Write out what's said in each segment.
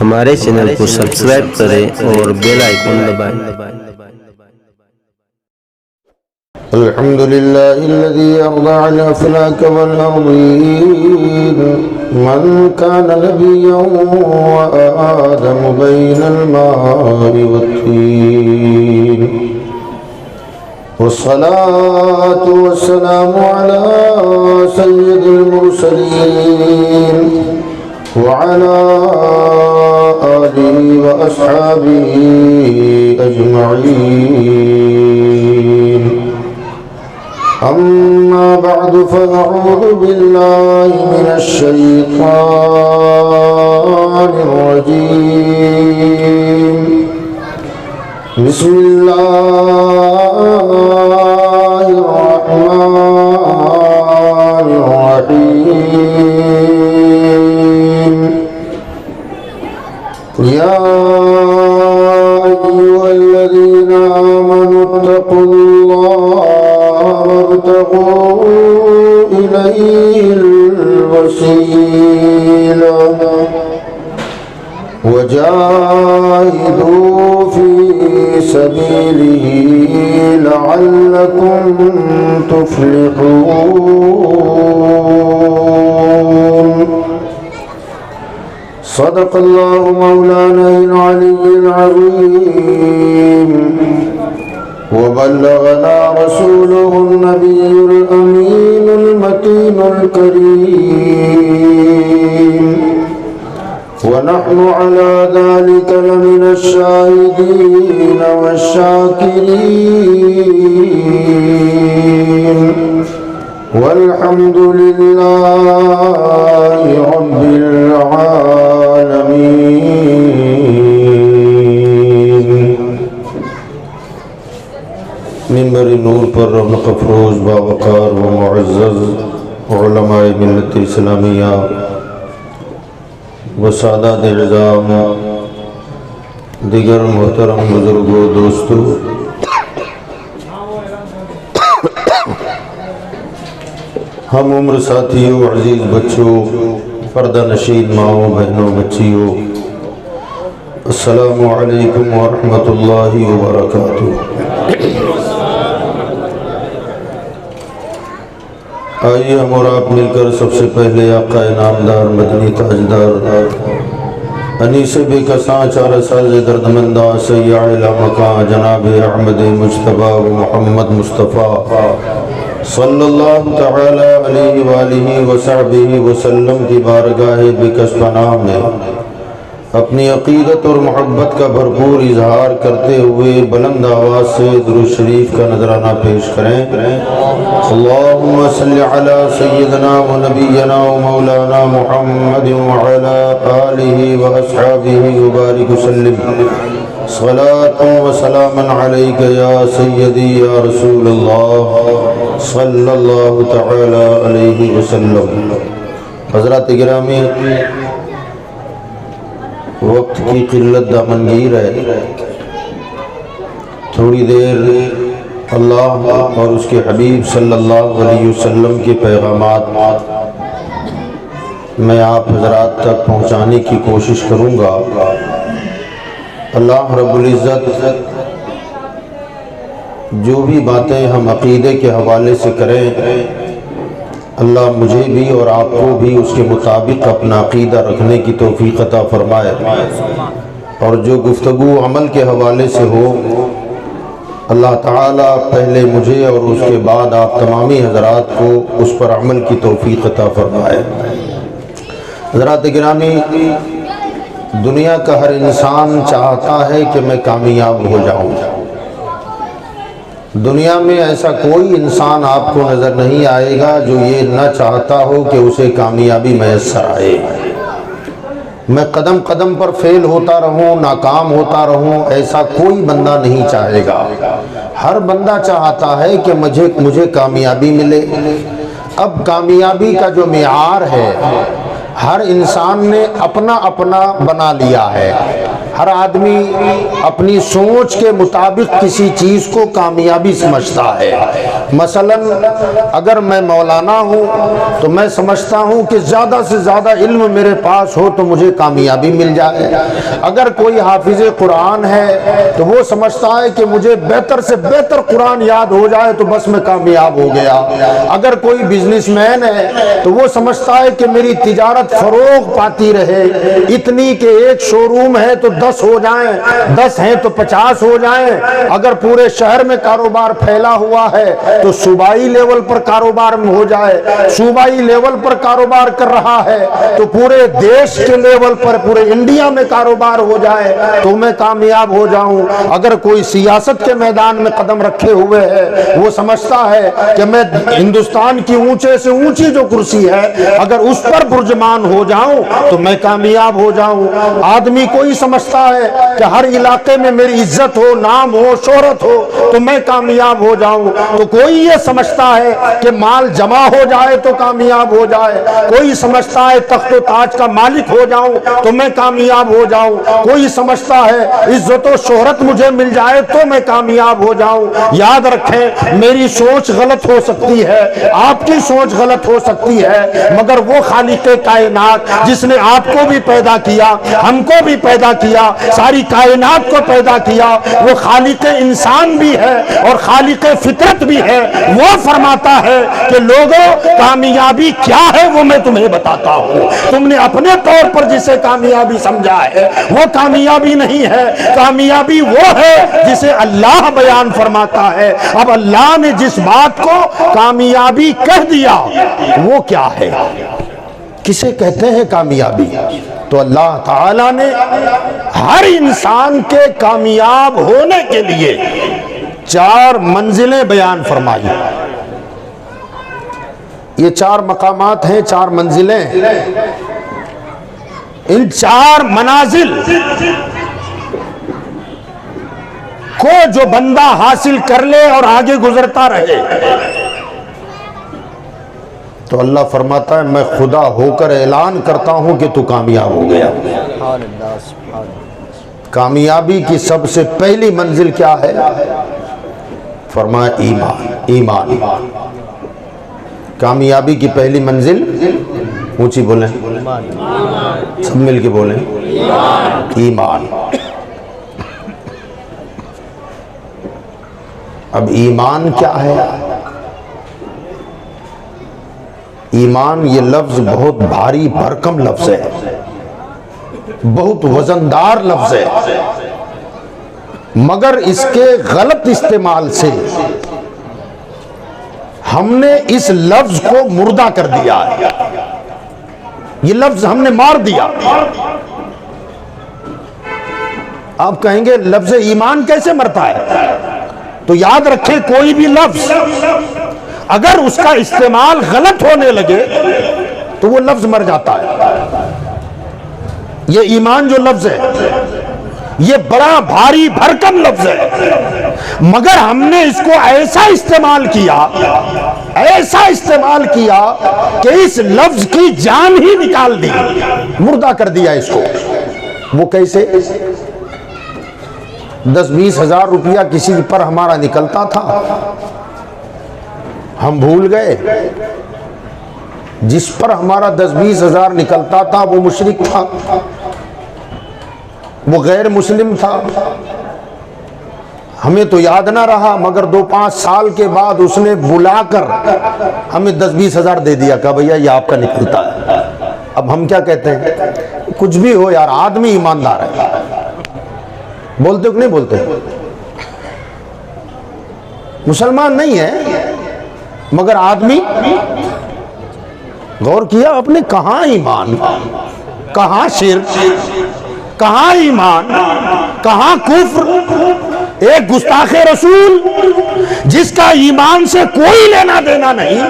ہمارے چینل کو سبسکرائب کریں اور بیل آئیکن دبائیں۔ الحمد لله الذي أرضع الأفلاك والأرضين من كان نبيا وآدم بين الماء والطين والصلاة والسلام على سيد المرسلين وعلى آله وأصحابه أجمعين أما بعد فأعوذ بالله من الشيطان الرجيم بسم الله الرحمن الرحيم يا أيها الذين آمنوا اتقوا الله وابتغوا إليه الوسيلة وجاهدوا في سبيله لعلكم تفلحون صدق الله مولانا العلي العظيم وبلغنا رسوله النبي الأمين المتين الكريم ونحن على ذلك لمن الشاهدين والشاكرين والحمد لله رب العالمين۔ منبر نور پر رونق افروز باوقار و معزز علماء ملت اسلامیہ و سادات اعظام، دیگر محترم بزرگوں، دوستو، ہم عمر ساتھیوں، عزیز بچوں، پردہ نشین ماؤں، بہنوں، بچیوں، السلام علیکم ورحمۃ اللہ وبرکاتہ۔ آئیے ہم اور آپ مل کر سب سے پہلے آقا انعامدار مدنی تاجدار انیس بے کساں چار ساز دردمندہ سیاح لامکاں جناب احمد مجتبیٰ و محمد مصطفیٰ صلی اللہ تعالی علیہ وآلہ وصحبہ وسلم کی بارگاہ بکش پناہ میں اپنی عقیدت اور محبت کا بھرپور اظہار کرتے ہوئے بلند آواز سے درود شریف کا نذرانہ پیش کریں۔ اللہم صلی علی سیدنا و نبینا و مولانا محمد وعلی آلہ و اصحابہ وبارک وسلم صلاۃ و سلاما علیک یا سیدی یا رسول اللہ صلی اللہ تعالی علیہ وسلم۔ حضرات گرامی، وقت کی قلت دامنگیر ہے، تھوڑی دیر اللہ اور اس کے حبیب صلی اللہ علیہ وسلم کے پیغامات میں آپ حضرات تک پہنچانے کی کوشش کروں گا۔ اللہ رب العزت جو بھی باتیں ہم عقیدے کے حوالے سے کریں، اللہ مجھے بھی اور آپ کو بھی اس کے مطابق اپنا عقیدہ رکھنے کی توفیق عطا فرمائے، اور جو گفتگو عمل کے حوالے سے ہو، اللہ تعالیٰ پہلے مجھے اور اس کے بعد آپ تمامی حضرات کو اس پر عمل کی توفیق عطا فرمائے۔ حضرات گرامی، دنیا کا ہر انسان چاہتا ہے کہ میں کامیاب ہو جاؤں۔ دنیا میں ایسا کوئی انسان آپ کو نظر نہیں آئے گا جو یہ نہ چاہتا ہو کہ اسے کامیابی میسر آئے۔ میں قدم قدم پر فیل ہوتا رہوں، ناکام ہوتا رہوں، ایسا کوئی بندہ نہیں چاہے گا۔ ہر بندہ چاہتا ہے کہ مجھے کامیابی ملے۔ اب کامیابی کا جو معیار ہے ہر انسان نے اپنا اپنا بنا لیا ہے۔ ہر آدمی اپنی سوچ کے مطابق کسی چیز کو کامیابی سمجھتا ہے۔ مثلا اگر میں مولانا ہوں تو میں سمجھتا ہوں کہ زیادہ سے زیادہ علم میرے پاس ہو تو مجھے کامیابی مل جائے۔ اگر کوئی حافظ قرآن ہے تو وہ سمجھتا ہے کہ مجھے بہتر سے بہتر قرآن یاد ہو جائے تو بس میں کامیاب ہو گیا۔ اگر کوئی بزنس مین ہے تو وہ سمجھتا ہے کہ میری تجارت فروغ پاتی رہے، اتنی کہ ایک شو روم ہے تو 10 ہو جائیں، 10 ہیں تو 50 ہو جائیں۔ اگر پورے شہر میں کاروبار پھیلا ہوا ہے تو صوبائی لیول پر کاروبار میں ہو جائے، صوبائی لیول پر کاروبار کر رہا ہے تو پورے دیش کے لیول پر پورے انڈیا میں کاروبار ہو جائے تو میں کامیاب ہو جاؤں۔ اگر کوئی سیاست کے میدان میں قدم رکھے ہوئے ہے وہ سمجھتا ہے کہ میں ہندوستان کی اونچے سے اونچی جو کرسی ہے اگر اس پر برجمان ہو جاؤں تو میں کامیاب ہو جاؤں۔ آدمی کوئی سمجھتا ہے کہ ہر علاقے میں میری عزت ہو، نام ہو، شہرت ہو تو میں کامیاب ہو جاؤں، تو کوئی یہ سمجھتا ہے کہ مال جمع ہو جائے تو کامیاب ہو جائے، کوئی سمجھتا ہے تخت و تاج کا مالک ہو جاؤں تو میں کامیاب ہو جاؤں، کوئی سمجھتا ہے عزت و شہرت مجھے مل جائے تو میں کامیاب ہو جاؤں۔ یاد رکھیں میری سوچ غلط ہو سکتی ہے، آپ کی سوچ غلط ہو سکتی ہے، مگر وہ خالق کائنات جس نے آپ کو بھی پیدا کیا، ہم کو بھی پیدا کیا، ساری کائنات کو پیدا کیا، وہ خالق انسان بھی ہے اور خالق فطرت بھی ہے۔ وہ فرماتا ہے کہ لوگوں کامیابی کیا ہے وہ میں تمہیں بتاتا ہوں، تم نے اپنے طور پر جسے کامیابی سمجھا ہے وہ کامیابی نہیں ہے، کامیابی وہ ہے جسے اللہ بیان فرماتا ہے۔ اب اللہ نے جس بات کو کامیابی کہہ دیا وہ کیا ہے، کسے کہتے ہیں کامیابی؟ تو اللہ تعالیٰ نے ہر انسان کے کامیاب ہونے کے لیے 4 منزلیں بیان فرمائی۔ یہ 4 مقامات ہیں، 4 منزلیں۔ ان 4 منازل کو جو بندہ حاصل کر لے اور آگے گزرتا رہے تو اللہ فرماتا ہے میں خدا ہو کر اعلان کرتا ہوں کہ تو کامیاب ہو گیا۔ کامیابی کی سب سے پہلی منزل کیا ہے؟ فرمایا ایمان۔ ایمان کامیابی کی پہلی منزل، اونچی بولیں، سب مل کے بولیں، ایمان۔ اب ایمان کیا ہے؟ ایمان یہ لفظ بہت بھاری بھرکم لفظ ہے، بہت وزندار لفظ ہے، مگر اس کے غلط استعمال سے ہم نے اس لفظ کو مردہ کر دیا ہے۔ یہ لفظ ہم نے مار دیا۔ آپ کہیں گے لفظ ایمان کیسے مرتا ہے؟ تو یاد رکھیں کوئی بھی لفظ اگر اس کا استعمال غلط ہونے لگے تو وہ لفظ مر جاتا ہے۔ یہ ایمان جو لفظ ہے یہ بڑا بھاری بھرکم لفظ ہے، مگر ہم نے اس کو ایسا استعمال کیا کہ اس لفظ کی جان ہی نکال دی، مردہ کر دیا اس کو۔ وہ کیسے؟ 10-20 ہزار روپیہ کسی پر ہمارا نکلتا تھا، ہم بھول گئے جس پر ہمارا 10-20 ہزار نکلتا تھا وہ مشرک تھا، وہ غیر مسلم تھا، ہمیں تو یاد نہ رہا، مگر 2-5 سال کے بعد اس نے بلا کر ہمیں 10-20 ہزار دے دیا، کہا بھیا یہ آپ کا نکلتا ہے۔ اب ہم کیا کہتے ہیں؟ کچھ بھی ہو یار آدمی ایماندار ہے، بولتے ہو کہ نہیں بولتے؟ مسلمان نہیں ہے مگر آدمی، غور کیا آپ نے؟ کہاں ایمان، کہاں شرک، کہاں ایمان، کہاں کفر؟ ایک گستاخ رسول جس کا ایمان سے کوئی لینا دینا نہیں،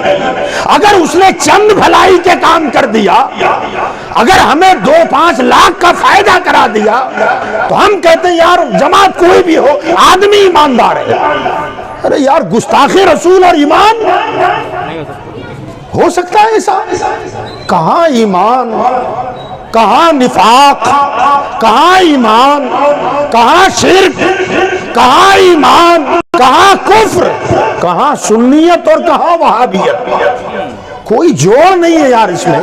اگر اس نے چند بھلائی کے کام کر دیا، اگر ہمیں 2-5 لاکھ کا فائدہ کرا دیا تو ہم کہتے ہیں یار جماعت کوئی بھی ہو آدمی ایماندار ہے۔ ارے یار گستاخ رسول اور ایمان ہو سکتا ہے ایسا؟ کہاں ایمان، کہاں نفاق، کہاں ایمان، کہاں شرک، کہاں ایمان، کہاں کفر، کہاں سنیت اور کہاں وہابیت؟ کوئی جوڑ نہیں ہے یار اس میں۔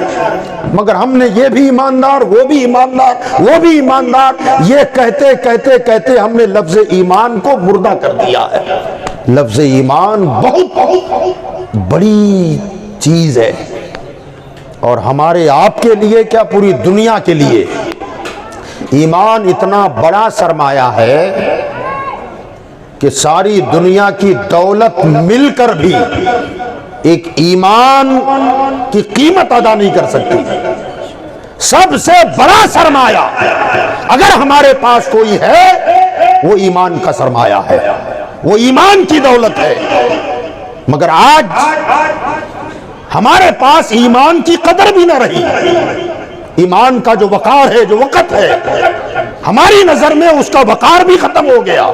مگر ہم نے یہ بھی ایماندار، وہ بھی ایماندار، وہ بھی ایماندار، یہ کہتے کہتے کہتے ہم نے لفظ ایمان کو مردہ کر دیا ہے۔ لفظ ایمان بہت بڑی چیز ہے، اور ہمارے آپ کے لیے کیا پوری دنیا کے لیے ایمان اتنا بڑا سرمایہ ہے کہ ساری دنیا کی دولت مل کر بھی ایک ایمان کی قیمت ادا نہیں کر سکتی۔ سب سے بڑا سرمایہ اگر ہمارے پاس کوئی ہے وہ ایمان کا سرمایہ ہے، وہ ایمان کی دولت ہے۔ مگر آج ہمارے پاس ایمان کی قدر بھی نہ رہی۔ ایمان کا جو وقار ہے، جو وقت ہے، ہماری نظر میں اس کا وقار بھی ختم ہو گیا،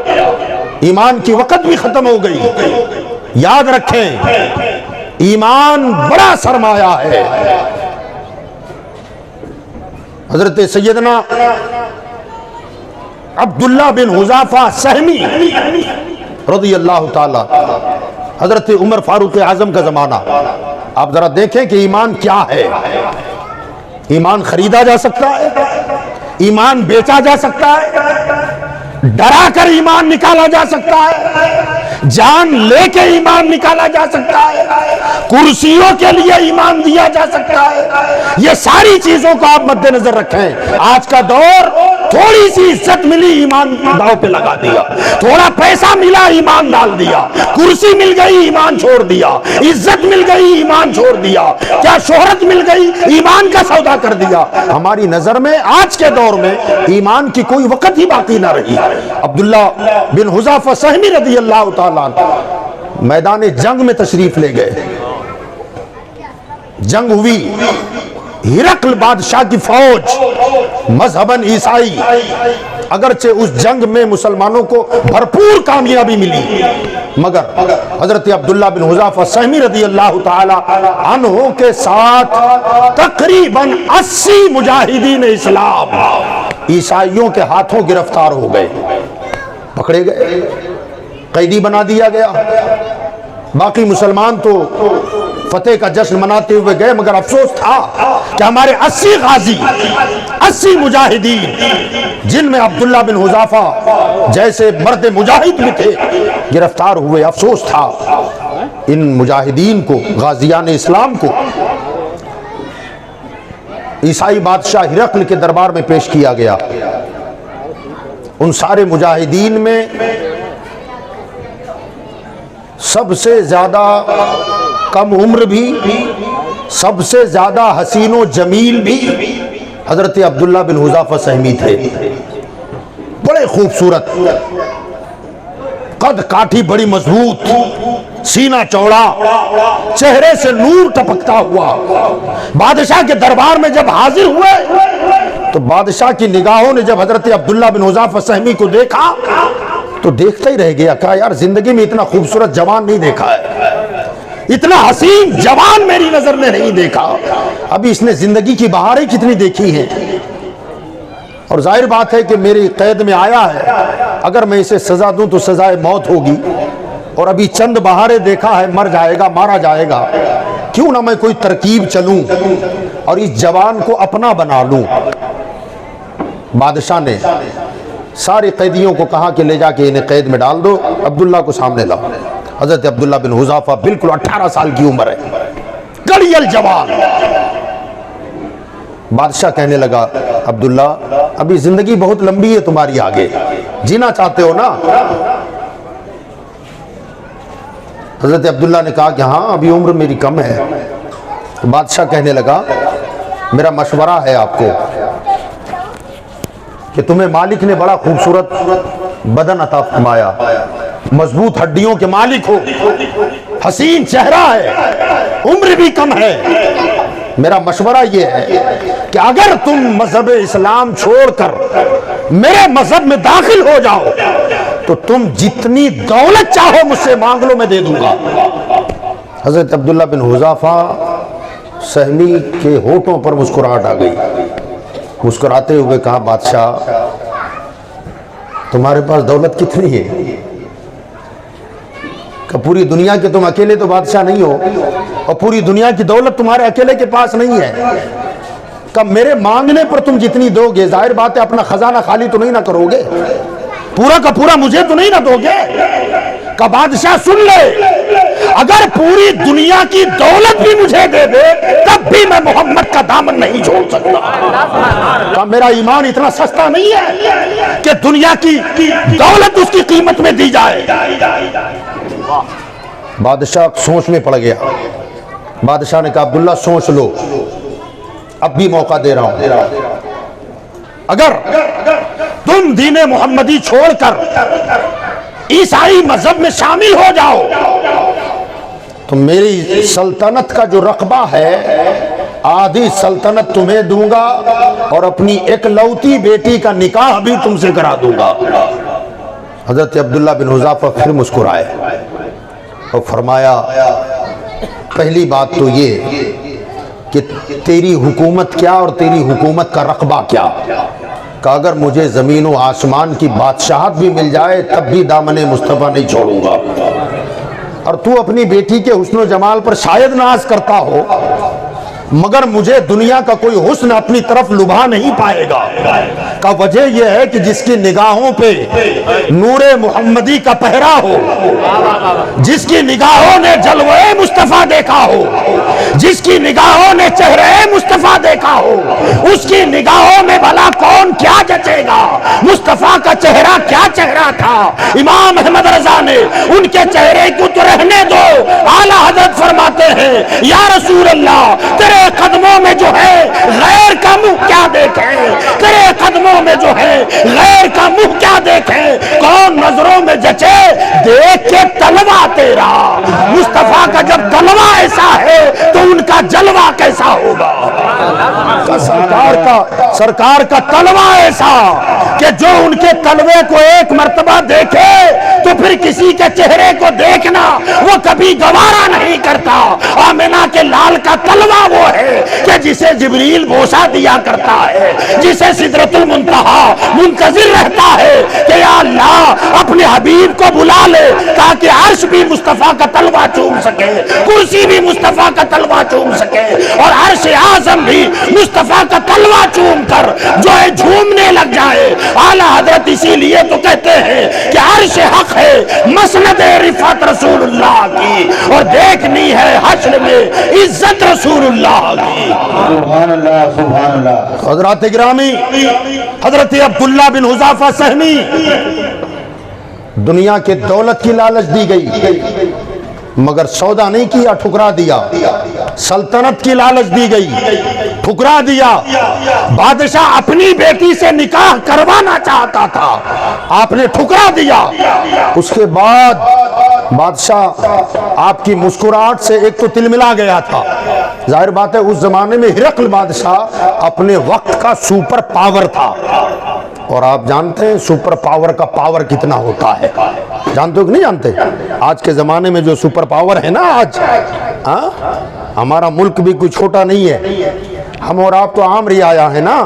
ایمان کی وقت بھی ختم ہو گئی۔ یاد رکھیں ایمان بڑا سرمایہ ہے۔ حضرت سیدنا عبداللہ بن حذافہ سہمی رضی اللہ تعالی، حضرت عمر فاروق اعظم کا زمانہ، آپ ذرا دیکھیں کہ ایمان کیا ہے۔ ایمان خریدا جا سکتا ہے، ایمان بیچا جا سکتا ہے، ڈرا کر ایمان نکالا جا سکتا ہے، جان لے کے ایمان نکالا جا سکتا ہے، کرسیوں کے لیے ایمان دیا جا سکتا ہے۔ یہ ساری چیزوں کو آپ مد نظر رکھیں۔ آج کا دور تھوڑی سی عزت ملی ایمان داؤ پہ لگا دیا، تھوڑا پیسہ ملا ایمان ڈال دیا، کرسی مل گئی ایمان چھوڑ دیا، عزت مل گئی ایمان چھوڑ دیا، کیا شہرت مل گئی ایمان کا سودا کر دیا۔ ہماری نظر میں آج کے دور میں ایمان کی کوئی وقت ہی باقی نہ رہی۔ عبداللہ بن حذافہ سہمی رضی اللہ تعالیٰ عنہ میدان جنگ میں تشریف لے گئے، جنگ ہوئی، ہرقل بادشاہ کی فوج مذہباً عیسائی، اگرچہ اس جنگ میں مسلمانوں کو بھرپور کامیابی ملی، مگر حضرت عبداللہ بن حذافہ سہمی رضی اللہ تعالی عنہ کے ساتھ تقریباً 80 مجاہدین اسلام عیسائیوں کے ہاتھوں گرفتار ہو گئے، پکڑے گئے، قیدی بنا دیا گیا۔ باقی مسلمان تو فتح کا جشن مناتے ہوئے گئے، مگر افسوس تھا کہ ہمارے 80 غازی، 80 مجاہدین، جن میں عبداللہ بن حذافہ جیسے مرد مجاہد بھی تھے، گرفتار ہوئے۔ افسوس تھا ان مجاہدین کو، غازیان اسلام کو۔ عیسائی بادشاہ ہرقل کے دربار میں پیش کیا گیا۔ ان سارے مجاہدین میں سب سے زیادہ کم عمر بھی، سب سے زیادہ حسین و جمیل بھی حضرت عبداللہ بن حذافہ سہمی تھے۔ بڑے خوبصورت، قد کاٹھی بڑی مضبوط، سینہ چوڑا، چہرے سے نور ٹپکتا ہوا۔ بادشاہ کے دربار میں جب حاضر ہوئے تو بادشاہ کی نگاہوں نے جب حضرت عبداللہ بن حذافہ سہمی کو دیکھا تو دیکھتا ہی رہ گیا، کہا یار زندگی میں اتنا خوبصورت جوان نہیں دیکھا ہے، اتنا حسین جوان میری نظر میں نہیں دیکھا۔ ابھی اس نے زندگی کی بہاریں کتنی دیکھی ہیں، اور ظاہر بات ہے کہ میری قید میں آیا ہے، اگر میں اسے سزا دوں تو سزائے موت ہوگی، اور ابھی چند بہاریں دیکھا ہے، مر جائے گا، مارا جائے گا، کیوں نہ میں کوئی ترکیب چلوں اور اس جوان کو اپنا بنا لوں۔ بادشاہ نے سارے قیدیوں کو کہا کہ لے جا کے انہیں قید میں ڈال دو، عبداللہ کو سامنے لاؤ۔ حضرت عبداللہ بن حذافہ بالکل 18 سال کی عمر ہے، گڑیل جوان۔ بادشاہ کہنے لگا عبداللہ ابھی زندگی بہت لمبی ہے تمہاری آگے، جینا چاہتے ہو نا؟ حضرت عبداللہ نے کہا کہ ہاں ابھی عمر میری کم ہے۔ بادشاہ کہنے لگا میرا مشورہ ہے آپ کو کہ تمہیں مالک نے بڑا خوبصورت بدن عطا فرمایا، مضبوط ہڈیوں کے مالک ہو، حسین چہرہ ہے، عمر بھی کم ہے۔ میرا مشورہ یہ ہے کہ اگر تم مذہب اسلام چھوڑ کر میرے مذہب میں داخل ہو جاؤ تو تم جتنی دولت چاہو مجھ سے مانگ لو، میں دے دوں گا۔ حضرت عبداللہ بن حذافہ سہمی کے ہونٹوں پر مسکراہٹ آ گئی، مسکراتے ہوئے کہا بادشاہ تمہارے پاس دولت کتنی ہے؟ کہ پوری دنیا کے تم اکیلے تو بادشاہ نہیں ہو اور پوری دنیا کی دولت تمہارے اکیلے کے پاس نہیں ہے، کہ میرے مانگنے پر تم جتنی دو گے، ظاہر بات ہے اپنا خزانہ خالی تو نہیں نہ کرو گے، پورا کا پورا مجھے تو نہیں نہ دو گے؟ کہ بادشاہ سن لے، اگر پوری دنیا کی دولت بھی مجھے دے دے تب بھی میں محمد کا دامن نہیں چھوڑ سکتا، کہ میرا ایمان اتنا سستا نہیں ہے کہ دنیا کی دولت اس کی قیمت میں دی جائے۔ بادشاہ سوچ میں پڑ گیا۔ بادشاہ نے کہا عبداللہ سوچ لو، اب بھی موقع دے رہا ہوں، اگر تم دین محمدی چھوڑ کر عیسائی مذہب میں شامل ہو جاؤ تو میری سلطنت کا جو رقبہ ہے آدھی سلطنت تمہیں دوں گا اور اپنی اکلوتی بیٹی کا نکاح بھی تم سے کرا دوں گا۔ حضرت عبداللہ بن حذافہ پھر مسکرائے اور فرمایا پہلی بات تو یہ کہ تیری حکومت کیا اور تیری حکومت کا رقبہ کیا، کہ اگر مجھے زمین و آسمان کی بادشاہت بھی مل جائے تب بھی دامن مصطفیٰ نہیں چھوڑوں گا، اور تو اپنی بیٹی کے حسن و جمال پر شاید ناز کرتا ہو مگر مجھے دنیا کا کوئی حسن اپنی طرف لبھا نہیں پائے گا، کا وجہ یہ ہے کہ جس کی نگاہوں پہ نور محمدی کا پہرا ہو، جس کی نگاہوں نے جلوہ مصطفیٰ دیکھا ہو، جس کی نگاہوں نے چہرے مصطفیٰ دیکھا ہو، اس کی نگاہوں میں بھلا کون کیا جچے گا؟ مصطفیٰ کا چہرہ کیا چہرہ تھا؟ امام احمد رضا نے ان کے چہرے کو تو رہنے دو، اعلیٰ حضرت فرماتے ہیں یا رسول اللہ تیرے قدموں میں جو ہے غیر کا منہ کیا دیکھیں، تیرے قدموں میں جو ہے غیر کا منہ کیا دیکھیں، کون نظروں میں جچے دیکھ کے تلوہ تیرا، مصطفیٰ کا جب تلوہ ایسا ہے تو ان کا جلوہ کیسا ہوگا؟ سرکار کا تلوہ ایسا کہ جو ان کے تلوے کو ایک مرتبہ دیکھے تو پھر کسی کے چہرے کو دیکھنا وہ کبھی گوارا نہیں کرتا۔ آمنہ کے لال کا تلوہ وہ ہے کہ جسے جبریل بوسہ دیا کرتا ہے، جسے سدرۃ المنتہا منتظر رہتا ہے کہ یا اللہ اپنے حبیب کو بلا لے تاکہ عرش بھی مصطفیٰ کا تلوہ چوم سکے، کرسی بھی مصطفیٰ کا تلوہ چوم سکے، اور عرش اعظم بھی مصطفیٰ کا تلوہ چوم کر جو ہے جھومنے لگ جائے۔ اعلیٰ حضرت اسی لیے تو کہتے ہیں کہ عرش حق ہے مسند رفعت رسول اللہ کی، اور دیکھنی ہے حشر میں عزت رسول اللہ کی۔ سبحان اللہ سبحان اللہ۔ حضرات گرامی، حضرت عبداللہ بن حذافہ سہمی دنیا کے دولت کی لالچ دی گئی مگر سودا نہیں کیا، ٹھکرا دیا۔ سلطنت کی لالچ دی گئی، ٹھکرا دیا۔ بادشاہ اپنی بیٹی سے نکاح کروانا چاہتا تھا، آپ نے ٹھکرا دیا۔ اس کے بعد بادشاہ آپ کی مسکراہٹ سے ایک تو تلملا گیا تھا، ظاہر بات ہے اس زمانے میں ہرقل بادشاہ اپنے وقت کا سپر پاور تھا، اور آپ جانتے ہیں سپر پاور کا پاور کتنا ہوتا ہے، جانتے ہو کہ نہیں جانتے؟ آج کے زمانے میں جو سپر پاور ہے نا آج، ہمارا ملک بھی کوئی چھوٹا نہیں ہے، ہم اور آپ تو عام رعایا ہے نا۔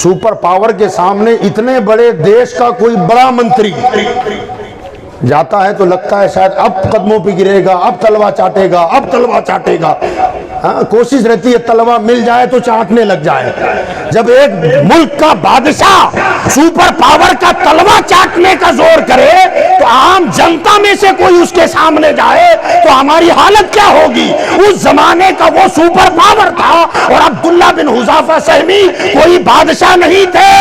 سپر پاور کے سامنے اتنے بڑے دیش کا کوئی بڑا منتری جاتا ہے تو لگتا ہے شاید اب قدموں پہ گرے گا، اب تلوہ چاٹے گا، اب تلوہ چاٹے گا، کوشش رہتی ہے تلوہ مل جائے تو چاٹنے لگ جائے۔ جب ایک ملک کا بادشاہ سپر پاور کا تلوہ چاٹنے کا زور کرے تو عام جنتا میں سے کوئی اس کے سامنے جائے تو ہماری حالت کیا ہوگی؟ اس زمانے کا وہ سپر پاور تھا، اور عبداللہ بن حذافہ سہمی کوئی بادشاہ نہیں تھے،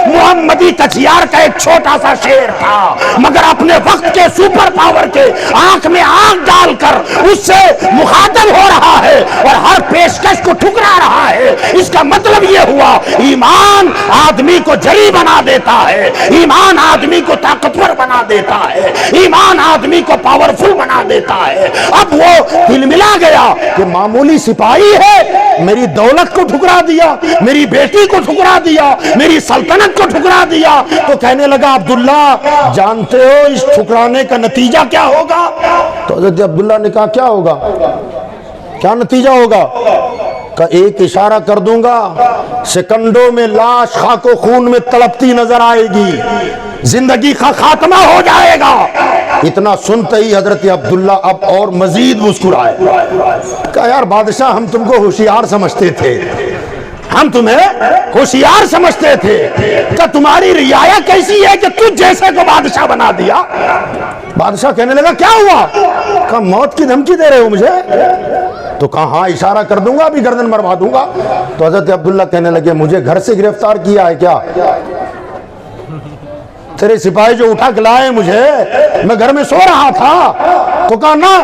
محمدی کچھیار کا ایک چھوٹا سا شیر تھا، مگر اپنے وقت کے سپر پاور کے آنکھ میں آنکھ ڈال کر اس سے مخاطب ہو رہا ہے اور ہر پیشکش کو ٹھکرا رہا ہے۔ اس کا مطلب یہ ہوا ایمان آدمی کو جری بنا دیتا ہے، ایمان آدمی کو طاقتور بنا دیتا ہے، ایمان آدمی کو پاورفل بنا دیتا ہے۔ اب وہ دل ملا گیا کہ معمولی سپاہی ہے، میری دولت کو ٹھکرا دیا، میری بیٹی کو ٹھکرا دیا، میری سلطنت کو ٹھکرا دیا، تو کہنے لگا عبداللہ جانتے ہو اس ٹھکرانے کا نتیجہ کیا ہوگا؟ تو حضرت عبداللہ نے کہا کیا ہوگا؟ کیا نتیجہ ہوگا؟ کہ کا ایک اشارہ کر دوں گا سیکنڈوں میں لاش خاک و خون میں تڑپتی نظر آئے گی، زندگی کا خاتمہ ہو جائے گا۔ اتنا سنتے ہی حضرت عبداللہ اب اور مزید مسکرائے، کہا یار بادشاہ ہم تم کو ہوشیار سمجھتے تھے، ہم تمہیں ہوشیار سمجھتے تھے، کہ تمہاری رعایا کیسی ہے کہ تجھ جیسے کو بادشاہ بنا دیا۔ بادشاہ کہنے لگا کیا ہوا؟ کہا موت کی دھمکی دے رہے ہو مجھے؟ تو کہا ہاں اشارہ کر دوں گا ابھی گردن مروا دوں گا۔ تو حضرت عبداللہ کہنے لگے مجھے گھر سے گرفتار کیا ہے کیا؟ تیرے سپاہی جو اٹھا کے لائے مجھے، میں گھر میں سو رہا تھا۔ تو کہا نا،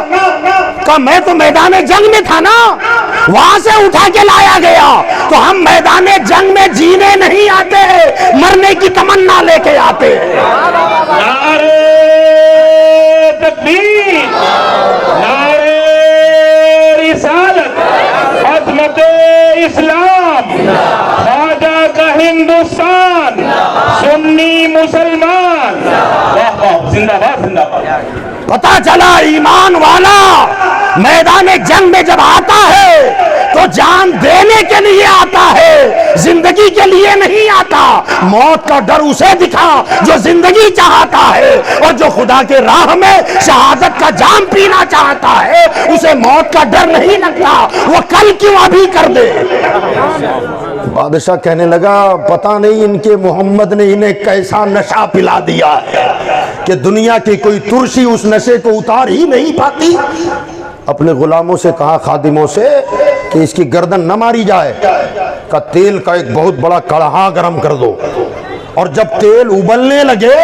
کہا میں تو میدان جنگ میں تھا نا، وہاں سے اٹھا کے لایا گیا۔ تو ہم میدان جنگ میں جینے نہیں آتے، مرنے کی تمنا لے کے آتے۔ نعرہ تکبیر، نعرہ رسالت، عظمت اسلام، خواجہ کا ہندوستان، سنی مسلمان، واہ واہ، زندہ باد زندہ باد۔ پتا چلا ایمان والا میدان جنگ میں جب آتا ہے تو جان دینے کے لیے آتا ہے، زندگی کے لیے نہیں آتا۔ موت کا ڈر اسے دکھا جو زندگی چاہتا ہے، اور جو خدا کے راہ میں شہادت کا جام پینا چاہتا ہے اسے موت کا ڈر نہیں لگتا، وہ کل کیوں ابھی کر دے۔ بادشاہ کہنے لگا پتہ نہیں ان کے محمد نے انہیں کیسا نشہ پلا دیا ہے کہ دنیا کی کوئی ترشی اس نشے کو اتار ہی نہیں پاتی۔ اپنے غلاموں سے کہا، خادموں سے، کہ اس کی گردن نہ ماری جائے، کہ تیل کا ایک بہت بڑا کڑھا گرم کر دو، اور جب تیل ابلنے لگے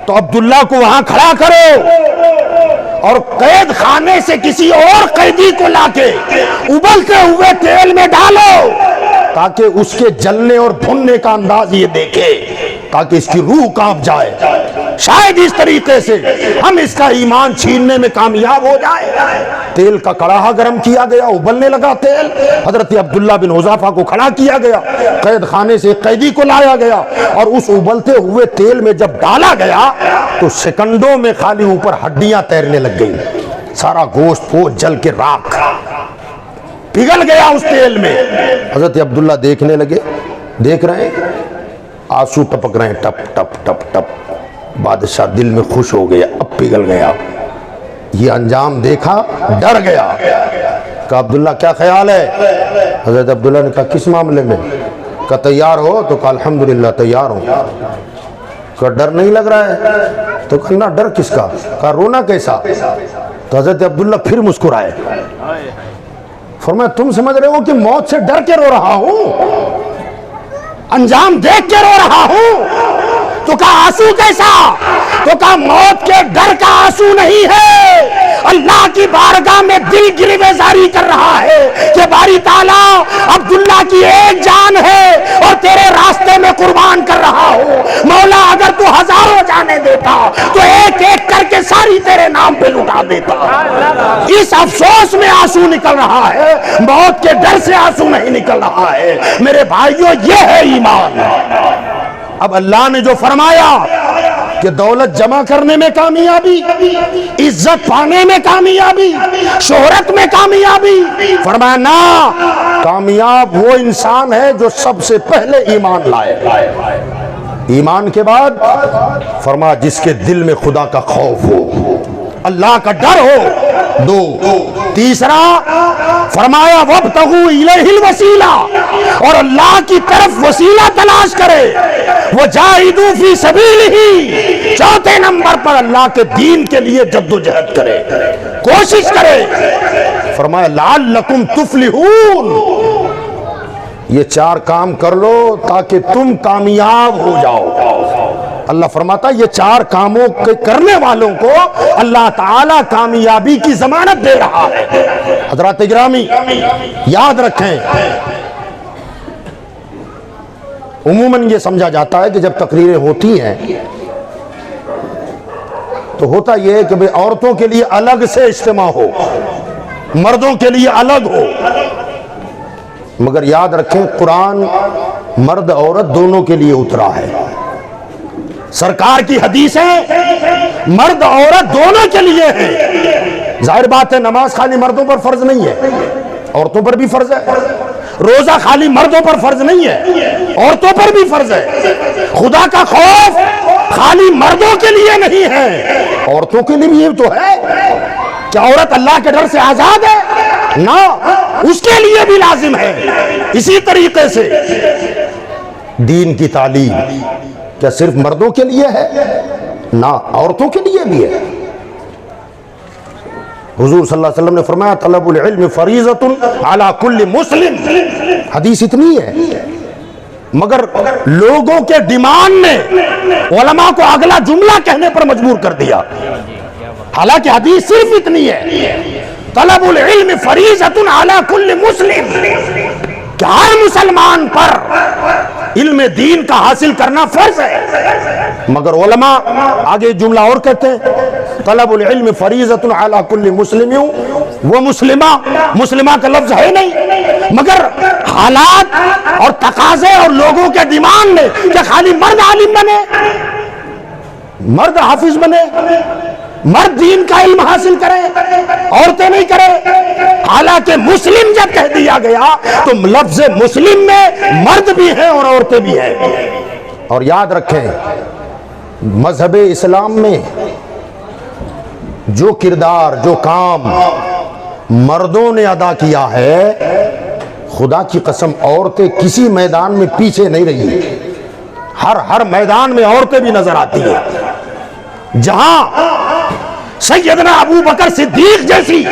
تو عبداللہ کو وہاں کھڑا کرو، اور قید خانے سے کسی اور قیدی کو لا کے ابلتے ہوئے تیل میں ڈالو، تاکہ اس کے جلنے اور بھننے کا انداز یہ دیکھے، تاکہ اس کی روح کانپ جائے۔ شاید اس طریقے سے ہم اس کا ایمان چھیننے میں کامیاب ہو جائے۔ تیل کا کڑاہا گرم کیا گیا، ابلنے لگا تیل، حضرت عبداللہ بن حذافہ کو کھڑا کیا گیا، قید خانے سے قیدی کو لایا گیا، اور اس ابلتے ہوئے تیل میں جب ڈالا گیا تو سیکنڈوں میں خالی اوپر ہڈیاں تیرنے لگ گئی، سارا گوشت پوچھ جل کے راکھ پگھل گیا اس تیل میں۔ حضرت عبداللہ دیکھنے لگے، دیکھ رہے ہیں آنسو ٹپک رہے ہیں، ٹپ ٹپ ٹپ ٹپ۔ بادشاہ دل میں خوش ہو گیا، اب پگھل گیا، یہ انجام دیکھا ڈر گیا۔ کہا عبداللہ کیا خیال ہے؟ حضرت عبداللہ نے کہا کس معاملے میں؟ کہا تیار ہو؟ تو کہا الحمدللہ تیار ہوں۔ کہا ڈر نہیں لگ رہا ہے؟ تو کہا نہ ڈر کس کا؟ کہا رونا کیسا؟ تو حضرت عبداللہ پھر مسکرائے، فرمایا تم سمجھ رہے ہو کہ موت سے ڈر کے رو رہا ہوں، انجام دیکھ کے رو رہا ہوں؟ تو کہا آنسو کیسا؟ تو کہا موت کے ڈر کا آنسو نہیں ہے، اللہ کی بارگاہ میں دل گریویں زاری کر رہا ہے کہ باری تعالیٰ عبداللہ کی ایک جان ہے اور تیرے راستے میں قربان کر رہا ہوں، مولا اگر تو ہزاروں جانیں دیتا تو ایک ایک کر کے ساری تیرے نام پہ لٹا دیتا۔ اس افسوس میں آنسو نکل رہا ہے، موت کے ڈر سے آنسو نہیں نکل رہا ہے۔ میرے بھائیوں یہ ہے ایمان۔ اب اللہ نے جو فرمایا کہ دولت جمع کرنے میں کامیابی، عزت پانے میں کامیابی، شہرت میں کامیابی، فرمایا نا، کامیاب وہ انسان ہے جو سب سے پہلے ایمان لائے، ایمان کے بعد فرمایا جس کے دل میں خدا کا خوف ہو، اللہ کا ڈر ہو۔ دو، تیسرا فرمایا وابتغوا الیہ الوسیلہ، اور اللہ کی طرف وسیلہ تلاش کرے، وجاہدوا فی سبیلہ، چوتھے نمبر پر اللہ کے دین کے لیے جدوجہد کرے، کوشش کرے۔ فرمایا لعلکم تفلحون، یہ چار کام کر لو تاکہ تم کامیاب ہو جاؤ۔ اللہ فرماتا یہ چار کاموں کے کرنے والوں کو اللہ تعالیٰ کامیابی کی ضمانت دے رہا ہے۔ حضرات گرامی یاد رکھیں، عموماً یہ سمجھا جاتا ہے کہ جب تقریریں ہوتی ہیں تو ہوتا یہ ہے کہ بھئی عورتوں کے لیے الگ سے اجتماع ہو، مردوں کے لیے الگ ہو، مگر یاد رکھیں قرآن مرد عورت دونوں کے لیے اترا ہے۔ سرکار کی حدیثیں مرد عورت دونوں کے لیے ہیں۔ ظاہر بات ہے نماز خالی مردوں پر فرض نہیں ہے، عورتوں پر بھی فرض ہے. روزہ خالی مردوں پر فرض نہیں ہے، عورتوں پر بھی فرض ہے. خدا کا خوف خالی مردوں کے لیے نہیں ہے، عورتوں کے لیے بھی تو ہے. کیا عورت اللہ کے ڈر سے آزاد ہے؟ نہ، اس کے لیے بھی لازم ہے. اسی طریقے سے دین کی تعلیم کیا صرف مردوں کے لیے ہے؟ نہ، عورتوں کے لیے بھی ہے. حضور صلی اللہ علیہ وسلم نے فرمایا طلب العلم فریضۃ علی کل مسلم. حدیث اتنی ہے، مگر لوگوں کے ڈیمانڈ نے علماء کو اگلا جملہ کہنے پر مجبور کر دیا. حالانکہ حدیث صرف اتنی ہے، طلب العلم فریضۃ علی کل مسلم، کہ ہر مسلمان پر علم دین کا حاصل کرنا فرض ہے. مگر علماء آگے جملہ اور کہتے ہیں طلب العلم فریضۃ علی کل مسلم و مسلمہ. مسلمہ کا لفظ ہے نہیں، مگر حالات اور تقاضے اور لوگوں کے ڈیمانڈ نے کہ خالی مرد عالم بنے، مرد حافظ بنے، مرد دین کا علم حاصل کرے، عورتیں نہیں کرے. حالانکہ مسلم جب کہہ دیا گیا تو لفظ مسلم میں مرد بھی ہیں اور عورتیں بھی ہیں. اور یاد رکھیں مذہب اسلام میں جو کردار، جو کام مردوں نے ادا کیا ہے، خدا کی قسم عورتیں کسی میدان میں پیچھے نہیں رہی. ہر میدان میں عورتیں بھی نظر آتی ہیں. جہاں سیدنا ابو بکر صدیق جیسی